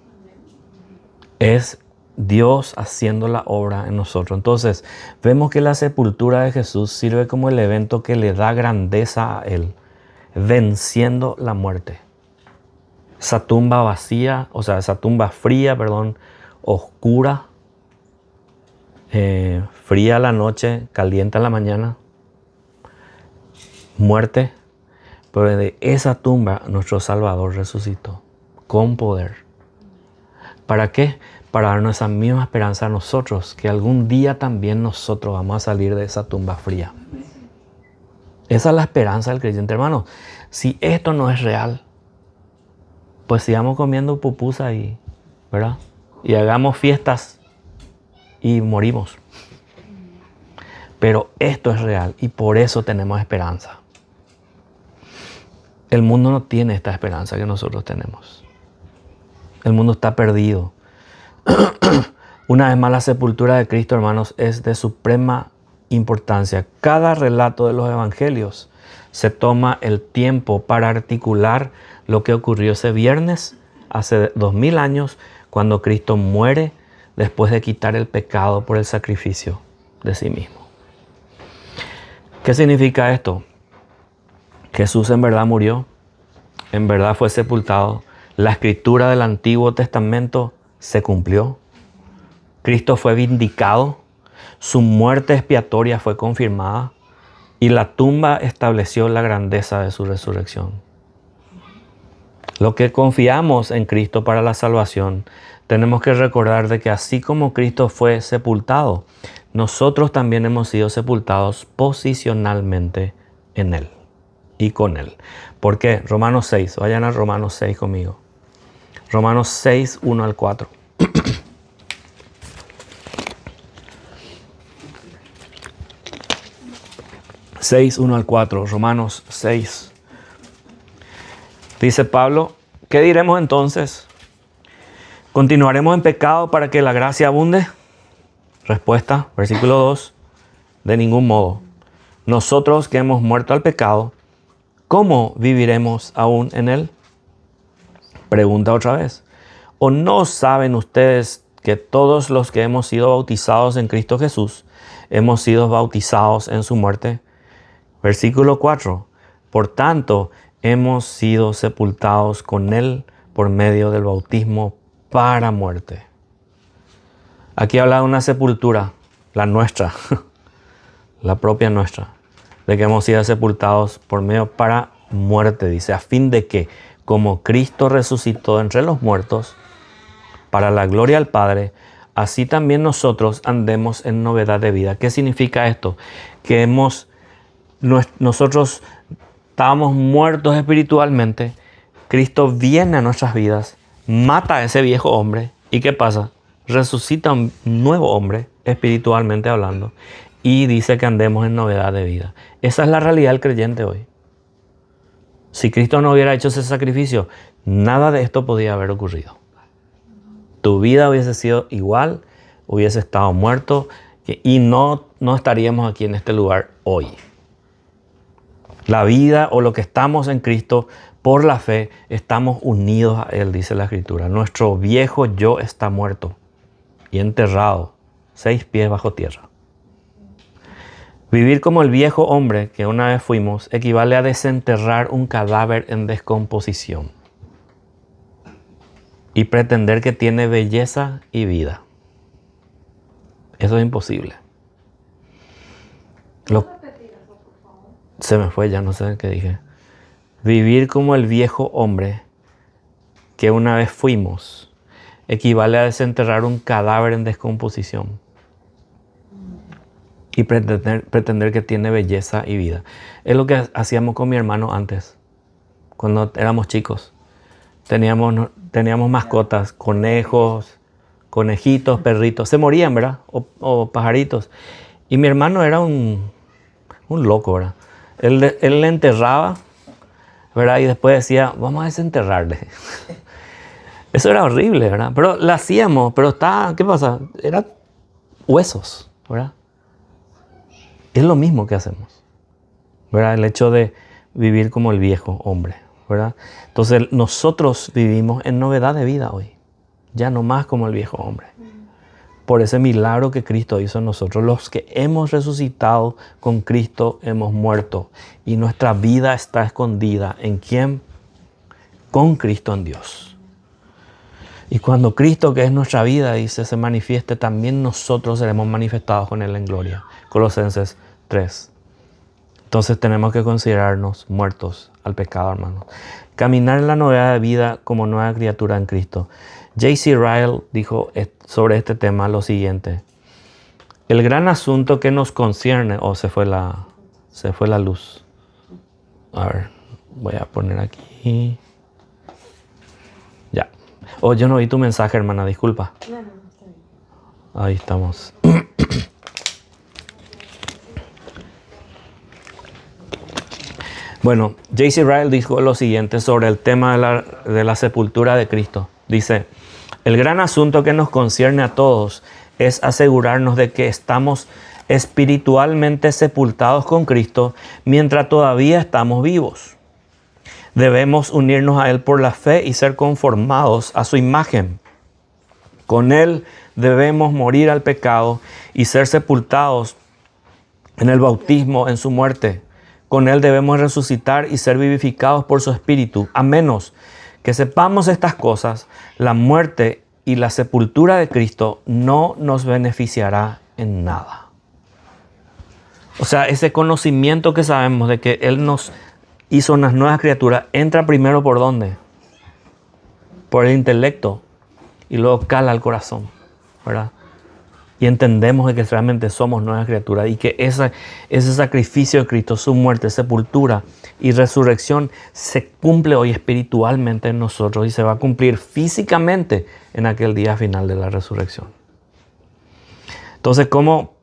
Es Dios haciendo la obra en nosotros. Entonces, vemos que la sepultura de Jesús sirve como el evento que le da grandeza a Él, venciendo la muerte. Esa tumba vacía, o sea, esa tumba fría, oscura, fría la noche, caliente la mañana, muerte, pero de esa tumba nuestro Salvador resucitó con poder. ¿Para qué? Para darnos esa misma esperanza a nosotros, que algún día también nosotros vamos a salir de esa tumba fría. Esa es la esperanza del creyente, hermano. Si esto no es real, pues sigamos comiendo pupusa y, ¿verdad? Y hagamos fiestas y morimos. Pero esto es real y por eso tenemos esperanza. El mundo no tiene esta esperanza que nosotros tenemos. El mundo está perdido. Una vez más, la sepultura de Cristo, hermanos, es de suprema importancia. Cada relato de los evangelios se toma el tiempo para articular lo que ocurrió ese viernes, hace 2000 años, cuando Cristo muere después de quitar el pecado por el sacrificio de sí mismo. ¿Qué significa esto? Jesús en verdad murió, en verdad fue sepultado. La escritura del Antiguo Testamento se cumplió. Cristo fue vindicado. Su muerte expiatoria fue confirmada. Y la tumba estableció la grandeza de su resurrección. Lo que confiamos en Cristo para la salvación, tenemos que recordar de que así como Cristo fue sepultado, nosotros también hemos sido sepultados posicionalmente en Él y con Él. ¿Por qué? Romanos 6. Vayan a Romanos 6 conmigo. Romanos 6, 1 al 4. Romanos 6. Dice Pablo, ¿qué diremos entonces? ¿Continuaremos en pecado para que la gracia abunde? Respuesta, versículo 2. De ningún modo. Nosotros que hemos muerto al pecado, ¿cómo viviremos aún en él? Pregunta otra vez. ¿O no saben ustedes que todos los que hemos sido bautizados en Cristo Jesús, hemos sido bautizados en su muerte? Versículo 4. Por tanto, hemos sido sepultados con Él por medio del bautismo para muerte. Aquí habla de una sepultura, la nuestra, la propia nuestra, de que hemos sido sepultados por medio para muerte, dice, a fin de que, como Cristo resucitó entre los muertos, para la gloria al Padre, así también nosotros andemos en novedad de vida. ¿Qué significa esto? Que nosotros estábamos muertos espiritualmente, Cristo viene a nuestras vidas, mata a ese viejo hombre, ¿y qué pasa? Resucita un nuevo hombre, espiritualmente hablando, y dice que andemos en novedad de vida. Esa es la realidad del creyente hoy. Si Cristo no hubiera hecho ese sacrificio, nada de esto podía haber ocurrido. Tu vida hubiese sido igual, hubiese estado muerto y no estaríamos aquí en este lugar hoy. La vida o lo que estamos en Cristo, por la fe, estamos unidos a Él, dice la Escritura. Nuestro viejo yo está muerto y enterrado, 6 pies bajo tierra. Vivir como el viejo hombre que una vez fuimos equivale a desenterrar un cadáver en descomposición y pretender que tiene belleza y vida. Eso es imposible. Se me fue, ya no sé qué dije. Vivir como el viejo hombre que una vez fuimos equivale a desenterrar un cadáver en descomposición y pretender que tiene belleza y vida. Es lo que hacíamos con mi hermano antes, cuando éramos chicos. Teníamos mascotas, conejos, conejitos, perritos, se morían, ¿verdad? O pajaritos. Y mi hermano era un loco, ¿verdad? Él le enterraba, ¿verdad? Y después decía, vamos a desenterrarle. Eso era horrible, ¿verdad? Pero lo hacíamos, pero ¿qué pasa? Eran huesos, ¿verdad? Es lo mismo que hacemos, ¿verdad? El hecho de vivir como el viejo hombre, ¿verdad? Entonces nosotros vivimos en novedad de vida hoy, ya no más como el viejo hombre. Por ese milagro que Cristo hizo en nosotros, los que hemos resucitado con Cristo hemos muerto y nuestra vida está escondida ¿en quién? Con Cristo en Dios. Y cuando Cristo, que es nuestra vida, dice, se manifieste, también nosotros seremos manifestados con Él en gloria. Colosenses 3. Entonces tenemos que considerarnos muertos al pecado, hermanos. Caminar en la novedad de vida como nueva criatura en Cristo. J.C. Ryle dijo sobre este tema lo siguiente. El gran asunto que nos concierne... se fue la luz. A ver, voy a poner aquí. Ya. Yo no vi tu mensaje, hermana, disculpa. No, está bien. Ahí estamos. Bueno, J.C. Ryle dijo lo siguiente sobre el tema de la sepultura de Cristo. Dice, el gran asunto que nos concierne a todos es asegurarnos de que estamos espiritualmente sepultados con Cristo mientras todavía estamos vivos. Debemos unirnos a Él por la fe y ser conformados a su imagen. Con Él debemos morir al pecado y ser sepultados en el bautismo, en su muerte. Con Él debemos resucitar y ser vivificados por su Espíritu. A menos que sepamos estas cosas, la muerte y la sepultura de Cristo no nos beneficiará en nada. O sea, ese conocimiento que sabemos de que Él nos hizo unas nuevas criaturas, entra primero ¿por dónde? Por el intelecto y luego cala al corazón, ¿verdad? Y entendemos de que realmente somos nuevas criaturas y que ese sacrificio de Cristo, su muerte, sepultura y resurrección se cumple hoy espiritualmente en nosotros y se va a cumplir físicamente en aquel día final de la resurrección. Entonces, ¿cómo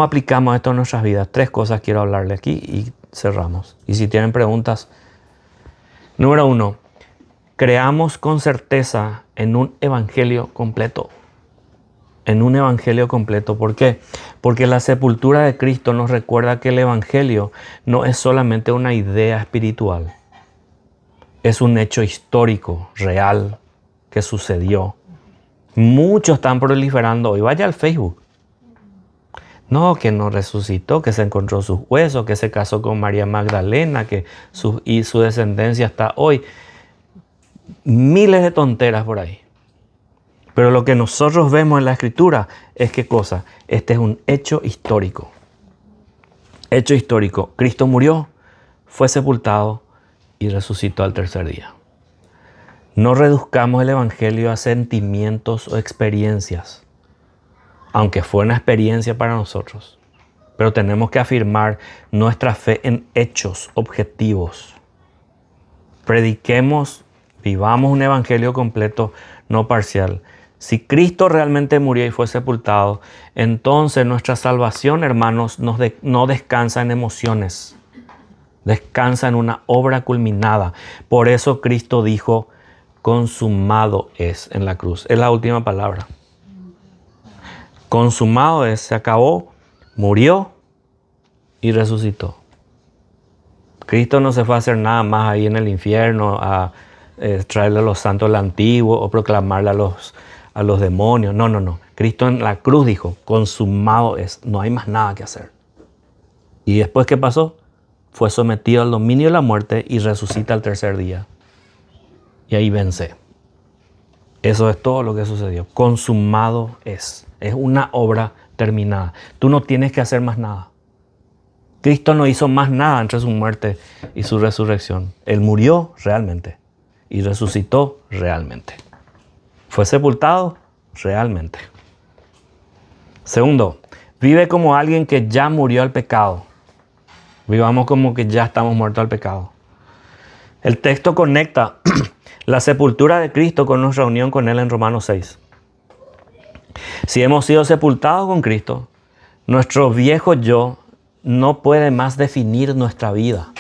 aplicamos esto en nuestras vidas? 3 cosas quiero hablarle aquí y cerramos. Y si tienen preguntas. Número 1, creamos con certeza en un evangelio completo. En un evangelio completo. ¿Por qué? Porque la sepultura de Cristo nos recuerda que el evangelio no es solamente una idea espiritual. Es un hecho histórico, real, que sucedió. Muchos están proliferando hoy. Vaya al Facebook. No, que no resucitó, que se encontró sus huesos, que se casó con María Magdalena, y su descendencia está hoy. Miles de tonteras por ahí. Pero lo que nosotros vemos en la Escritura es ¿qué cosa? Este es un hecho histórico. Hecho histórico. Cristo murió, fue sepultado y resucitó al tercer día. No reduzcamos el evangelio a sentimientos o experiencias, aunque fue una experiencia para nosotros. Pero tenemos que afirmar nuestra fe en hechos objetivos. Prediquemos, vivamos un evangelio completo, no parcial. Si Cristo realmente murió y fue sepultado, entonces nuestra salvación, hermanos, no descansa en emociones. Descansa en una obra culminada. Por eso Cristo dijo, consumado es en la cruz. Es la última palabra. Consumado es, se acabó, murió y resucitó. Cristo no se fue a hacer nada más ahí en el infierno, a traerle a los santos el antiguo o proclamarle a los demonios. No. Cristo en la cruz dijo, consumado es, no hay más nada que hacer. ¿Y después qué pasó? Fue sometido al dominio de la muerte y resucita al tercer día. Y ahí vence. Eso es todo lo que sucedió. Consumado es. Es una obra terminada. Tú no tienes que hacer más nada. Cristo no hizo más nada entre su muerte y su resurrección. Él murió realmente y resucitó realmente. Fue sepultado realmente. Segundo, vive como alguien que ya murió al pecado. Vivamos como que ya estamos muertos al pecado. El texto conecta la sepultura de Cristo con nuestra unión con Él en Romanos 6. Si hemos sido sepultados con Cristo, nuestro viejo yo no puede más definir nuestra vida.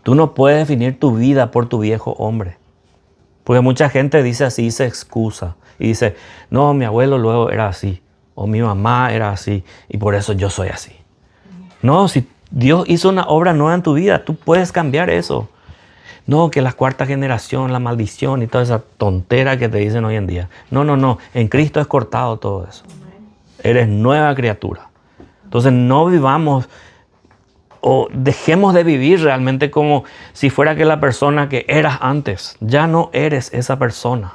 Tú no puedes definir tu vida por tu viejo hombre. Porque mucha gente dice así, se excusa y dice, no, mi abuelo luego era así, o mi mamá era así, y por eso yo soy así. No, si Dios hizo una obra nueva en tu vida, tú puedes cambiar eso. No, que la cuarta generación, la maldición y toda esa tontera que te dicen hoy en día. No, no, no. En Cristo es cortado todo eso. Eres nueva criatura. Entonces no vivamos o dejemos de vivir realmente como si fuera que la persona que eras antes. Ya no eres esa persona.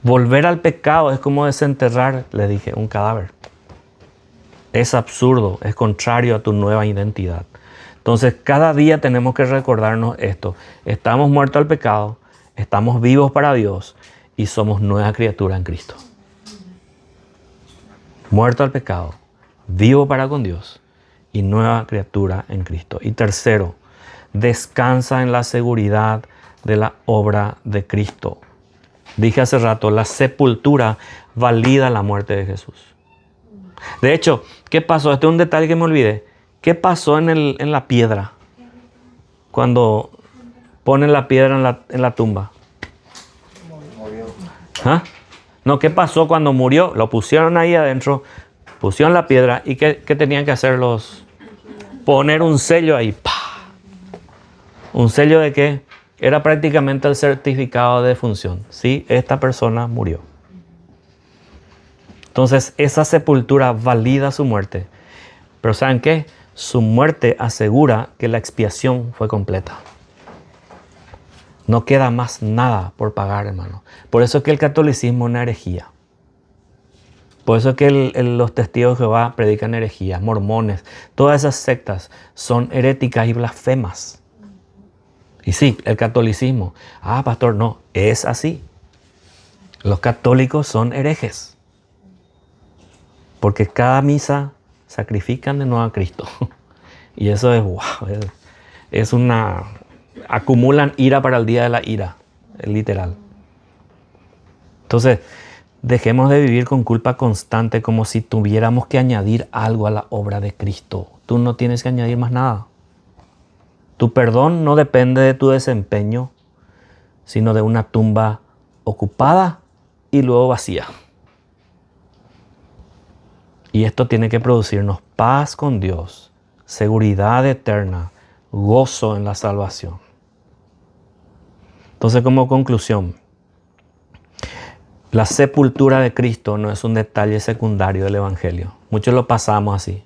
Volver al pecado es como desenterrar, le dije, un cadáver. Es absurdo, es contrario a tu nueva identidad. Entonces, cada día tenemos que recordarnos esto. Estamos muertos al pecado, estamos vivos para Dios y somos nueva criatura en Cristo. Muerto al pecado, vivo para con Dios y nueva criatura en Cristo. Y tercero, descansa en la seguridad de la obra de Cristo. Dije hace rato, la sepultura valida la muerte de Jesús. De hecho, ¿qué pasó? Este es un detalle que me olvidé. ¿Qué pasó en la piedra? Cuando ponen la piedra en la tumba. ¿Ah? No, ¿qué pasó cuando murió? Lo pusieron ahí adentro, pusieron la piedra y ¿qué tenían que hacer los? Poner un sello ahí. ¡Pah! ¿Un sello de qué? Era prácticamente el certificado de defunción. Sí, esta persona murió. Entonces, esa sepultura valida su muerte. Pero ¿saben qué? Su muerte asegura que la expiación fue completa. No queda más nada por pagar, hermano. Por eso es que el catolicismo es una herejía. Por eso es que los testigos de Jehová predican herejía, mormones. Todas esas sectas son heréticas y blasfemas. Y sí, el catolicismo. Ah, pastor, no, es así. Los católicos son herejes. Porque cada misa sacrifican de nuevo a Cristo. Y eso es wow. Es una... Acumulan ira para el día de la ira. Es literal. Entonces, dejemos de vivir con culpa constante como si tuviéramos que añadir algo a la obra de Cristo. Tú no tienes que añadir más nada. Tu perdón no depende de tu desempeño, sino de una tumba ocupada y luego vacía. Y esto tiene que producirnos paz con Dios, seguridad eterna, gozo en la salvación. Entonces, como conclusión, la sepultura de Cristo no es un detalle secundario del Evangelio. Muchos lo pasamos así.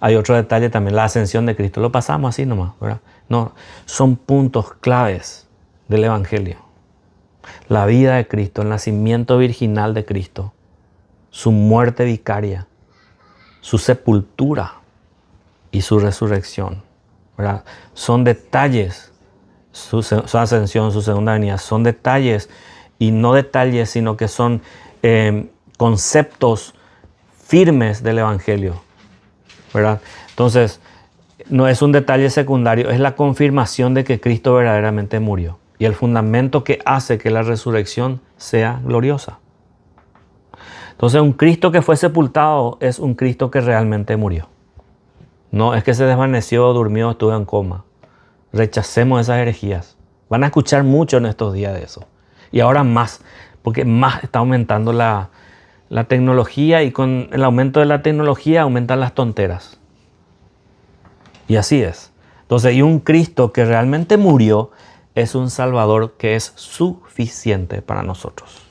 Hay otro detalle también, la ascensión de Cristo. Lo pasamos así nomás, ¿verdad? No, son puntos claves del Evangelio. La vida de Cristo, el nacimiento virginal de Cristo, su muerte vicaria, su sepultura y su resurrección, ¿verdad? Son detalles, su ascensión, su segunda venida, son detalles y no detalles, sino que son conceptos firmes del Evangelio, ¿verdad? Entonces, no es un detalle secundario, es la confirmación de que Cristo verdaderamente murió y el fundamento que hace que la resurrección sea gloriosa. Entonces, un Cristo que fue sepultado es un Cristo que realmente murió. No es que se desvaneció, durmió, estuvo en coma. Rechacemos esas herejías. Van a escuchar mucho en estos días de eso. Y ahora más, porque más está aumentando la tecnología y con el aumento de la tecnología aumentan las tonteras. Y así es. Entonces, y un Cristo que realmente murió es un Salvador que es suficiente para nosotros.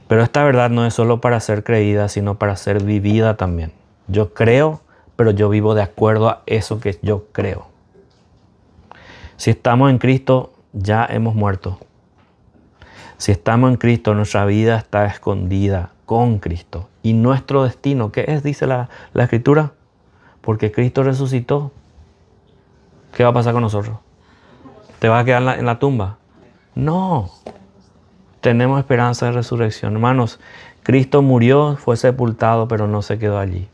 Pero esta verdad no es solo para ser creída, sino para ser vivida también. Yo creo, pero yo vivo de acuerdo a eso que yo creo. Si estamos en Cristo, ya hemos muerto. Si estamos en Cristo, nuestra vida está escondida con Cristo. Y nuestro destino, ¿qué es? Dice la Escritura. Porque Cristo resucitó. ¿Qué va a pasar con nosotros? ¿Te vas a quedar en la tumba? No. Tenemos esperanza de resurrección. Hermanos, Cristo murió, fue sepultado, pero no se quedó allí.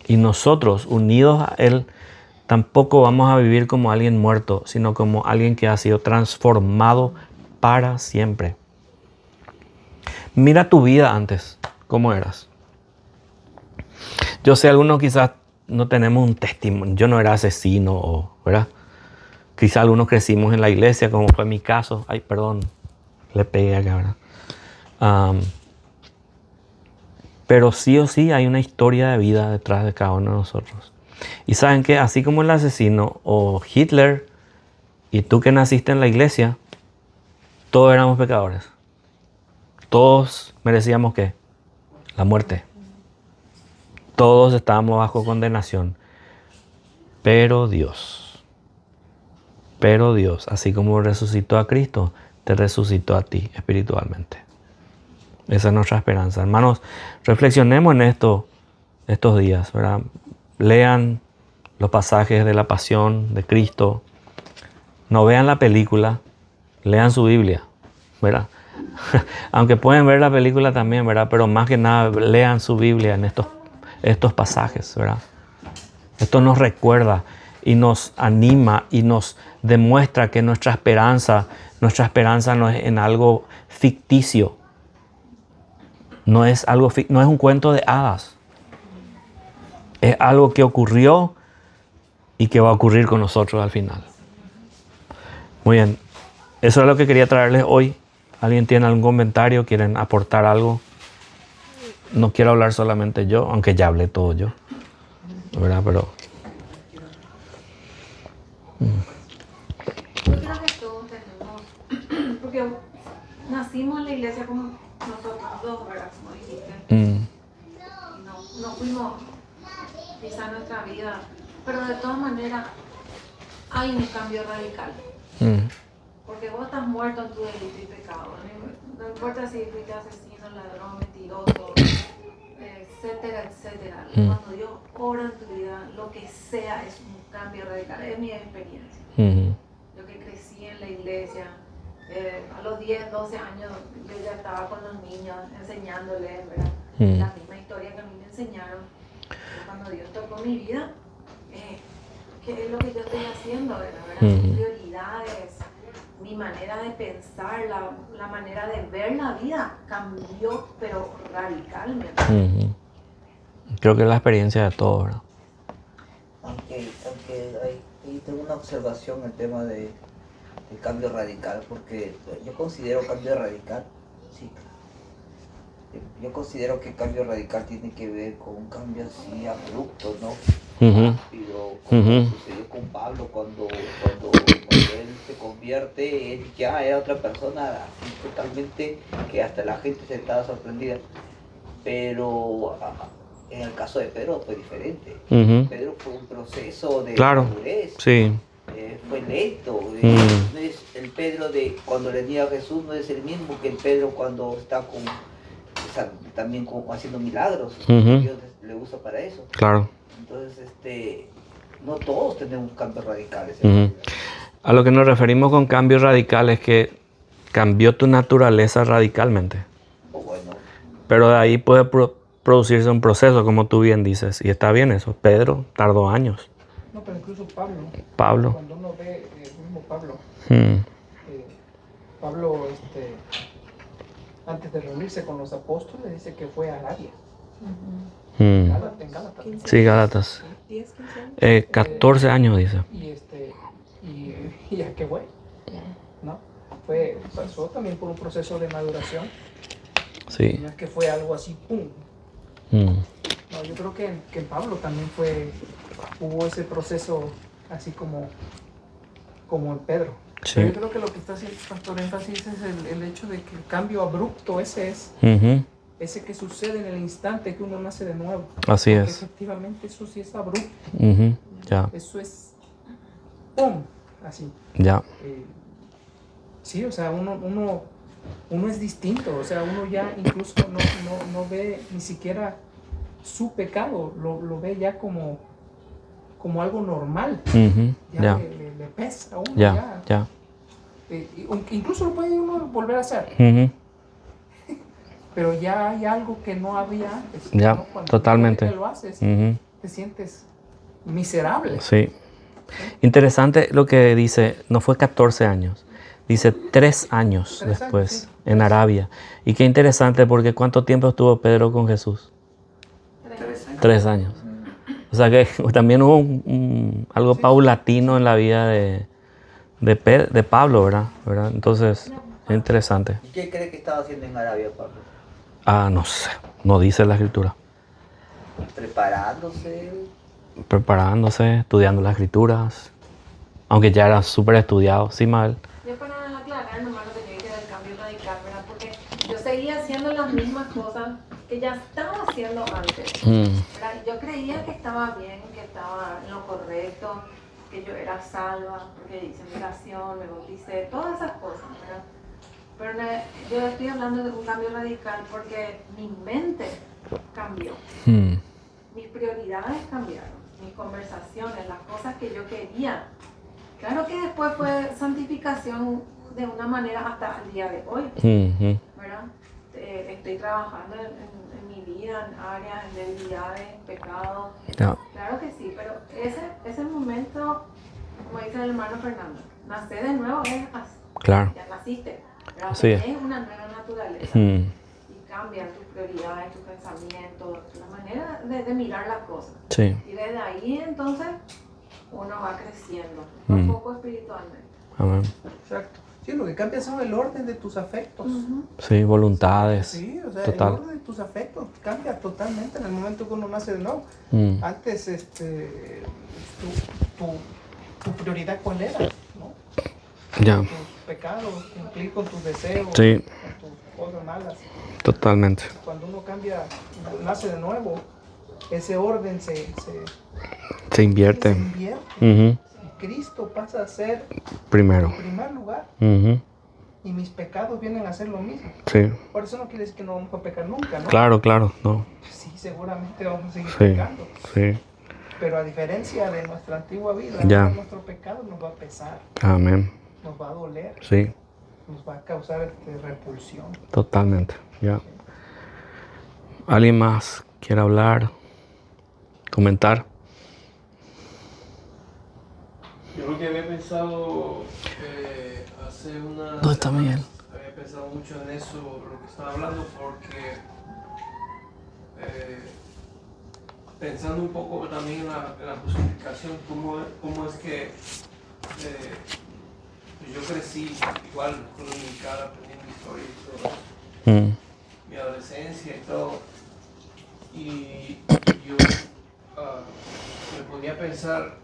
Y nosotros, unidos a Él, tampoco vamos a vivir como alguien muerto, sino como alguien que ha sido transformado para siempre. Mira tu vida antes, cómo eras. Yo sé, algunos quizás no tenemos un testimonio. Yo no era asesino, ¿verdad? Quizás algunos crecimos en la iglesia, como fue mi caso. Ay, perdón, le pegué acá, ¿verdad? Pero sí o sí hay una historia de vida detrás de cada uno de nosotros. Y saben que así como el asesino o Hitler y tú que naciste en la iglesia, todos éramos pecadores. Todos merecíamos ¿qué? La muerte. Todos estábamos bajo condenación. Pero Dios, así como resucitó a Cristo, te resucitó a ti espiritualmente. Esa es nuestra esperanza. Hermanos, reflexionemos en esto estos días, ¿verdad? Lean los pasajes de la pasión de Cristo. No vean la película, lean su Biblia, ¿verdad? Aunque pueden ver la película también, ¿verdad? Pero más que nada, lean su Biblia en estos pasajes, ¿verdad? Esto nos recuerda y nos anima y nos demuestra que nuestra esperanza no es en algo ficticio. No es un cuento de hadas. Es algo que ocurrió y que va a ocurrir con nosotros al final. Muy bien. Eso es lo que quería traerles hoy. ¿Alguien tiene algún comentario? ¿Quieren aportar algo? No quiero hablar solamente yo, aunque ya hablé todo yo, ¿verdad? Pero Yo creo que todos tenemos, porque nacimos en la iglesia como nosotros dos, ¿verdad? Como dijiste. Y no fuimos quizá nuestra vida, pero de todas maneras hay un cambio radical. Porque vos estás muerto en tu delito y pecado. No importa si fuiste asesino, ladrón, mentiroso, etcétera, etcétera. Cuando Dios obra en tu vida, lo que sea es un cambio radical. Es mi experiencia. Yo que crecí en la iglesia, a los 10, 12 años yo ya estaba con los niños enseñándoles, ¿verdad? La misma historia que a mí me enseñaron. Pero cuando Dios tocó mi vida, ¿qué es lo que yo estoy haciendo? ¿Verdad? Mis prioridades, mi manera de pensar, la manera de ver la vida cambió, pero radicalmente. Creo que es la experiencia de todos, ¿verdad? Aunque ahí tengo una observación en el tema del cambio radical, porque yo considero cambio radical, sí. Yo considero que cambio radical tiene que ver con un cambio así abrupto, ¿no? Rápido, como sucedió con Pablo cuando él se convierte, él ya era otra persona así totalmente que hasta la gente se estaba sorprendida. Pero en el caso de Pedro fue diferente. Pedro fue un proceso de madurez. Sí. Fue lento. No es el Pedro de cuando le niega a Jesús, no es el mismo que el Pedro cuando está también haciendo milagros. Dios le usa para eso. Claro. Entonces, no todos tenemos cambios radicales. A lo que nos referimos con cambios radicales es que cambió tu naturaleza radicalmente. Bueno. Pero de ahí puede producirse un proceso, como tú bien dices. Y está bien eso. Pedro tardó años. No, pero incluso Pablo. Cuando uno ve el mismo Pablo, antes de reunirse con los apóstoles, dice que fue a Arabia. En Gálatas. Sí, Gálatas. 14 años dice. Y a qué fue, ¿no? Pasó también por un proceso de maduración. Sí. No es que fue algo así, ¡pum! No, yo creo que en Pablo también hubo ese proceso así como en Pedro. Sí. Pero yo creo que lo que está haciendo Pastor énfasis es el hecho de que el cambio abrupto ese que sucede en el instante que uno nace de nuevo. Así porque es. efectivamente eso sí es abrupto. Ya. Eso es ¡pum! Así. Ya. Sí, o sea, uno es distinto, o sea, uno ya incluso no ve ni siquiera su pecado, lo ve ya como algo normal. Ya. Le pesa a uno. Ya. Incluso lo puede uno volver a hacer. Pero ya hay algo que no había antes. Ya, ¿no? Cuando totalmente. lo haces, te sientes miserable. Sí. Interesante lo que dice, no fue 14 años. Dice 3 años 3 años, después sí. en Arabia. Y qué interesante porque ¿cuánto tiempo estuvo Pedro con Jesús? 3 años. O sea que también hubo algo Sí. paulatino en la vida de Pablo, ¿verdad? Entonces, es interesante. ¿Y qué cree que estaba haciendo en Arabia, Pablo? No sé, no dice la escritura. Preparándose. Preparándose, estudiando las escrituras, aunque ya era súper estudiado, sí, Mabel. Yo para aclarar nomás lo que yo dije del cambio radical, ¿verdad? Porque yo seguía haciendo las mismas cosas que ya estaba haciendo antes, ¿verdad? Yo creía que estaba bien, que estaba en lo correcto, que yo era salva, porque hice mi oración, me bauticé, todas esas cosas, ¿verdad? Pero yo estoy hablando de un cambio radical porque mi mente cambió, mis prioridades cambiaron, mis conversaciones, las cosas que yo quería. Claro que después fue santificación de una manera hasta el día de hoy, ¿verdad? Estoy trabajando en mi vida, en áreas, en debilidades, en pecados. Yeah. Claro que sí, pero ese momento, como dice el hermano Fernando, nacer de nuevo es así. Claro. Ya naciste, ¿verdad? Así es. Tenés una nueva naturaleza y cambian tus prioridades, tus pensamientos, la manera de mirar las cosas. Sí. Y desde ahí entonces uno va creciendo, un poco espiritualmente. Amén. Exacto. Sí, lo que cambia son el orden de tus afectos. Sí, voluntades. Sí, o sea, Total. el orden de tus afectos cambia totalmente en el momento que uno nace de nuevo. Antes, tu prioridad cuál era, ¿no? Ya. Tus pecados, cumplir con tus deseos, Sí. con tus cosas malas. Totalmente. Cuando uno cambia, nace de nuevo, ese orden se invierte. Y Cristo pasa a ser Primero. en primer lugar y mis pecados vienen a ser lo mismo. Sí. Por eso no quiere decir que no vamos a pecar nunca, ¿no? Claro, no. Sí, seguramente vamos a seguir Sí. pecando. Sí. Pero a diferencia de nuestra antigua vida, Ya. ahora nuestro pecado nos va a pesar, Amén. nos va a doler, Sí. nos va a causar repulsión. Totalmente. Ya. ¿Alguien más quiere hablar? ¿Comentar? Yo lo que había pensado hace una... ¿Dónde está Miguel? Había pensado mucho en eso, lo que estaba hablando, porque pensando un poco también en la justificación, cómo es que yo crecí igual con mi cara aprendiendo historia y todo eso, mi adolescencia y todo, y yo me ponía a pensar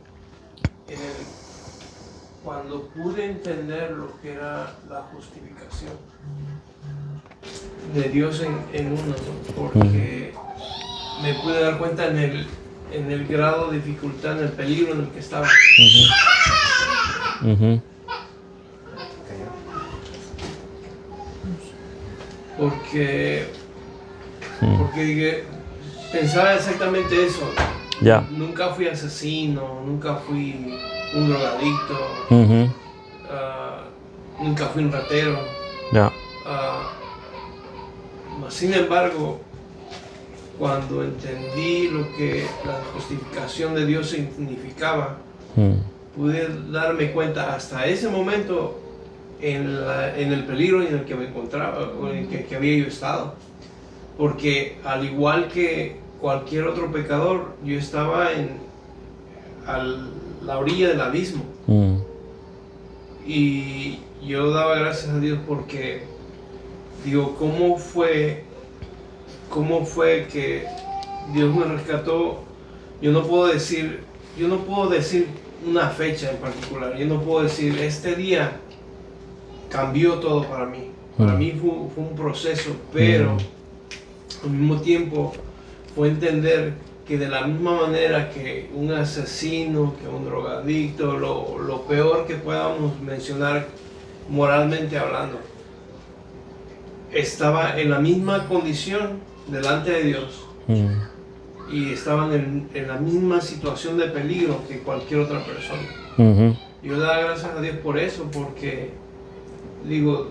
cuando pude entender lo que era la justificación de Dios en uno, ¿no? Porque me pude dar cuenta en el grado de dificultad, en el peligro en el que estaba. Porque pensaba exactamente eso. Ya. Nunca fui asesino, nunca fui un drogadicto, nunca fui un ratero. Ya. Sin embargo, cuando entendí lo que la justificación de Dios significaba, pude darme cuenta hasta ese momento en el peligro en el que me encontraba, o en el que había yo estado. Porque al igual que cualquier otro pecador, yo estaba a la orilla del abismo. Y yo daba gracias a Dios porque, digo, ¿cómo fue que Dios me rescató? Yo no puedo decir una fecha en particular. Yo no puedo decir, este día cambió todo para mí. Para mí fue un proceso, pero al mismo tiempo fue entender que de la misma manera que un asesino, que un drogadicto, lo peor que podamos mencionar moralmente hablando, estaba en la misma condición delante de Dios y estaban en la misma situación de peligro que cualquier otra persona. Yo daba gracias a Dios por eso, porque digo,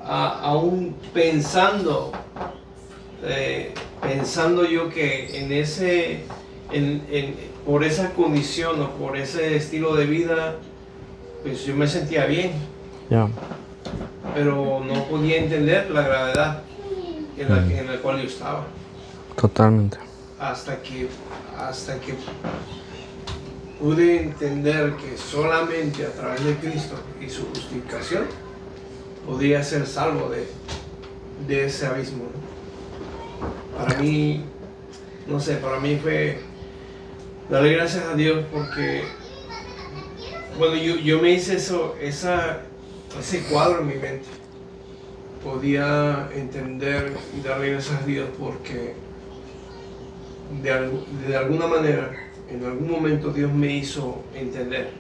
aún pensando yo que por esa condición o por ese estilo de vida, pues yo me sentía bien. Ya. Pero no podía entender la gravedad en la cual yo estaba. Totalmente. Hasta que pude entender que solamente a través de Cristo y su justificación podía ser salvo de ese abismo, ¿no? Para mí, no sé, para mí fue darle gracias a Dios porque, bueno, yo me hice ese cuadro en mi mente. Podía entender y darle gracias a Dios porque de alguna manera, en algún momento Dios me hizo entender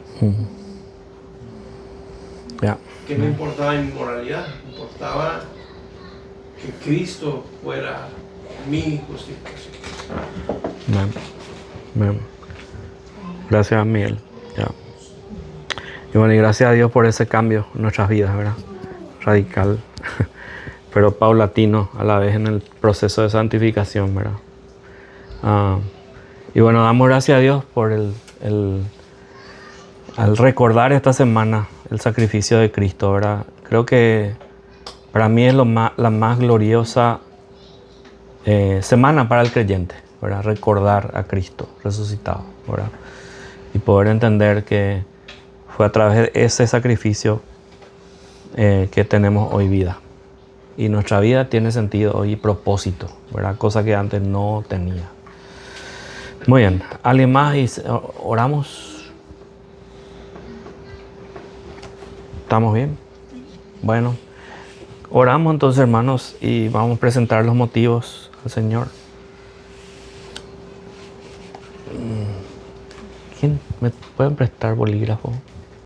Ya. que no importaba mi moralidad, importaba que Cristo fuera mi justificación. Amén. Amén. Gracias, Miguel. Ya. Y bueno, y gracias a Dios por ese cambio en nuestras vidas, ¿verdad? Radical, pero paulatino a la vez en el proceso de santificación, ¿verdad? Y bueno, damos gracias a Dios por al recordar esta semana el sacrificio de Cristo, ¿verdad? Creo que para mí es la más gloriosa semana para el creyente, ¿verdad? Recordar a Cristo resucitado, ¿verdad? Y poder entender que fue a través de ese sacrificio que tenemos hoy vida. Y nuestra vida tiene sentido hoy y propósito, ¿verdad? Cosa que antes no tenía. Muy bien. ¿Alguien más? Y oramos. ¿Estamos bien? Bueno. Oramos entonces, hermanos, y vamos a presentar los motivos al Señor. ¿Quién me puede prestar bolígrafo?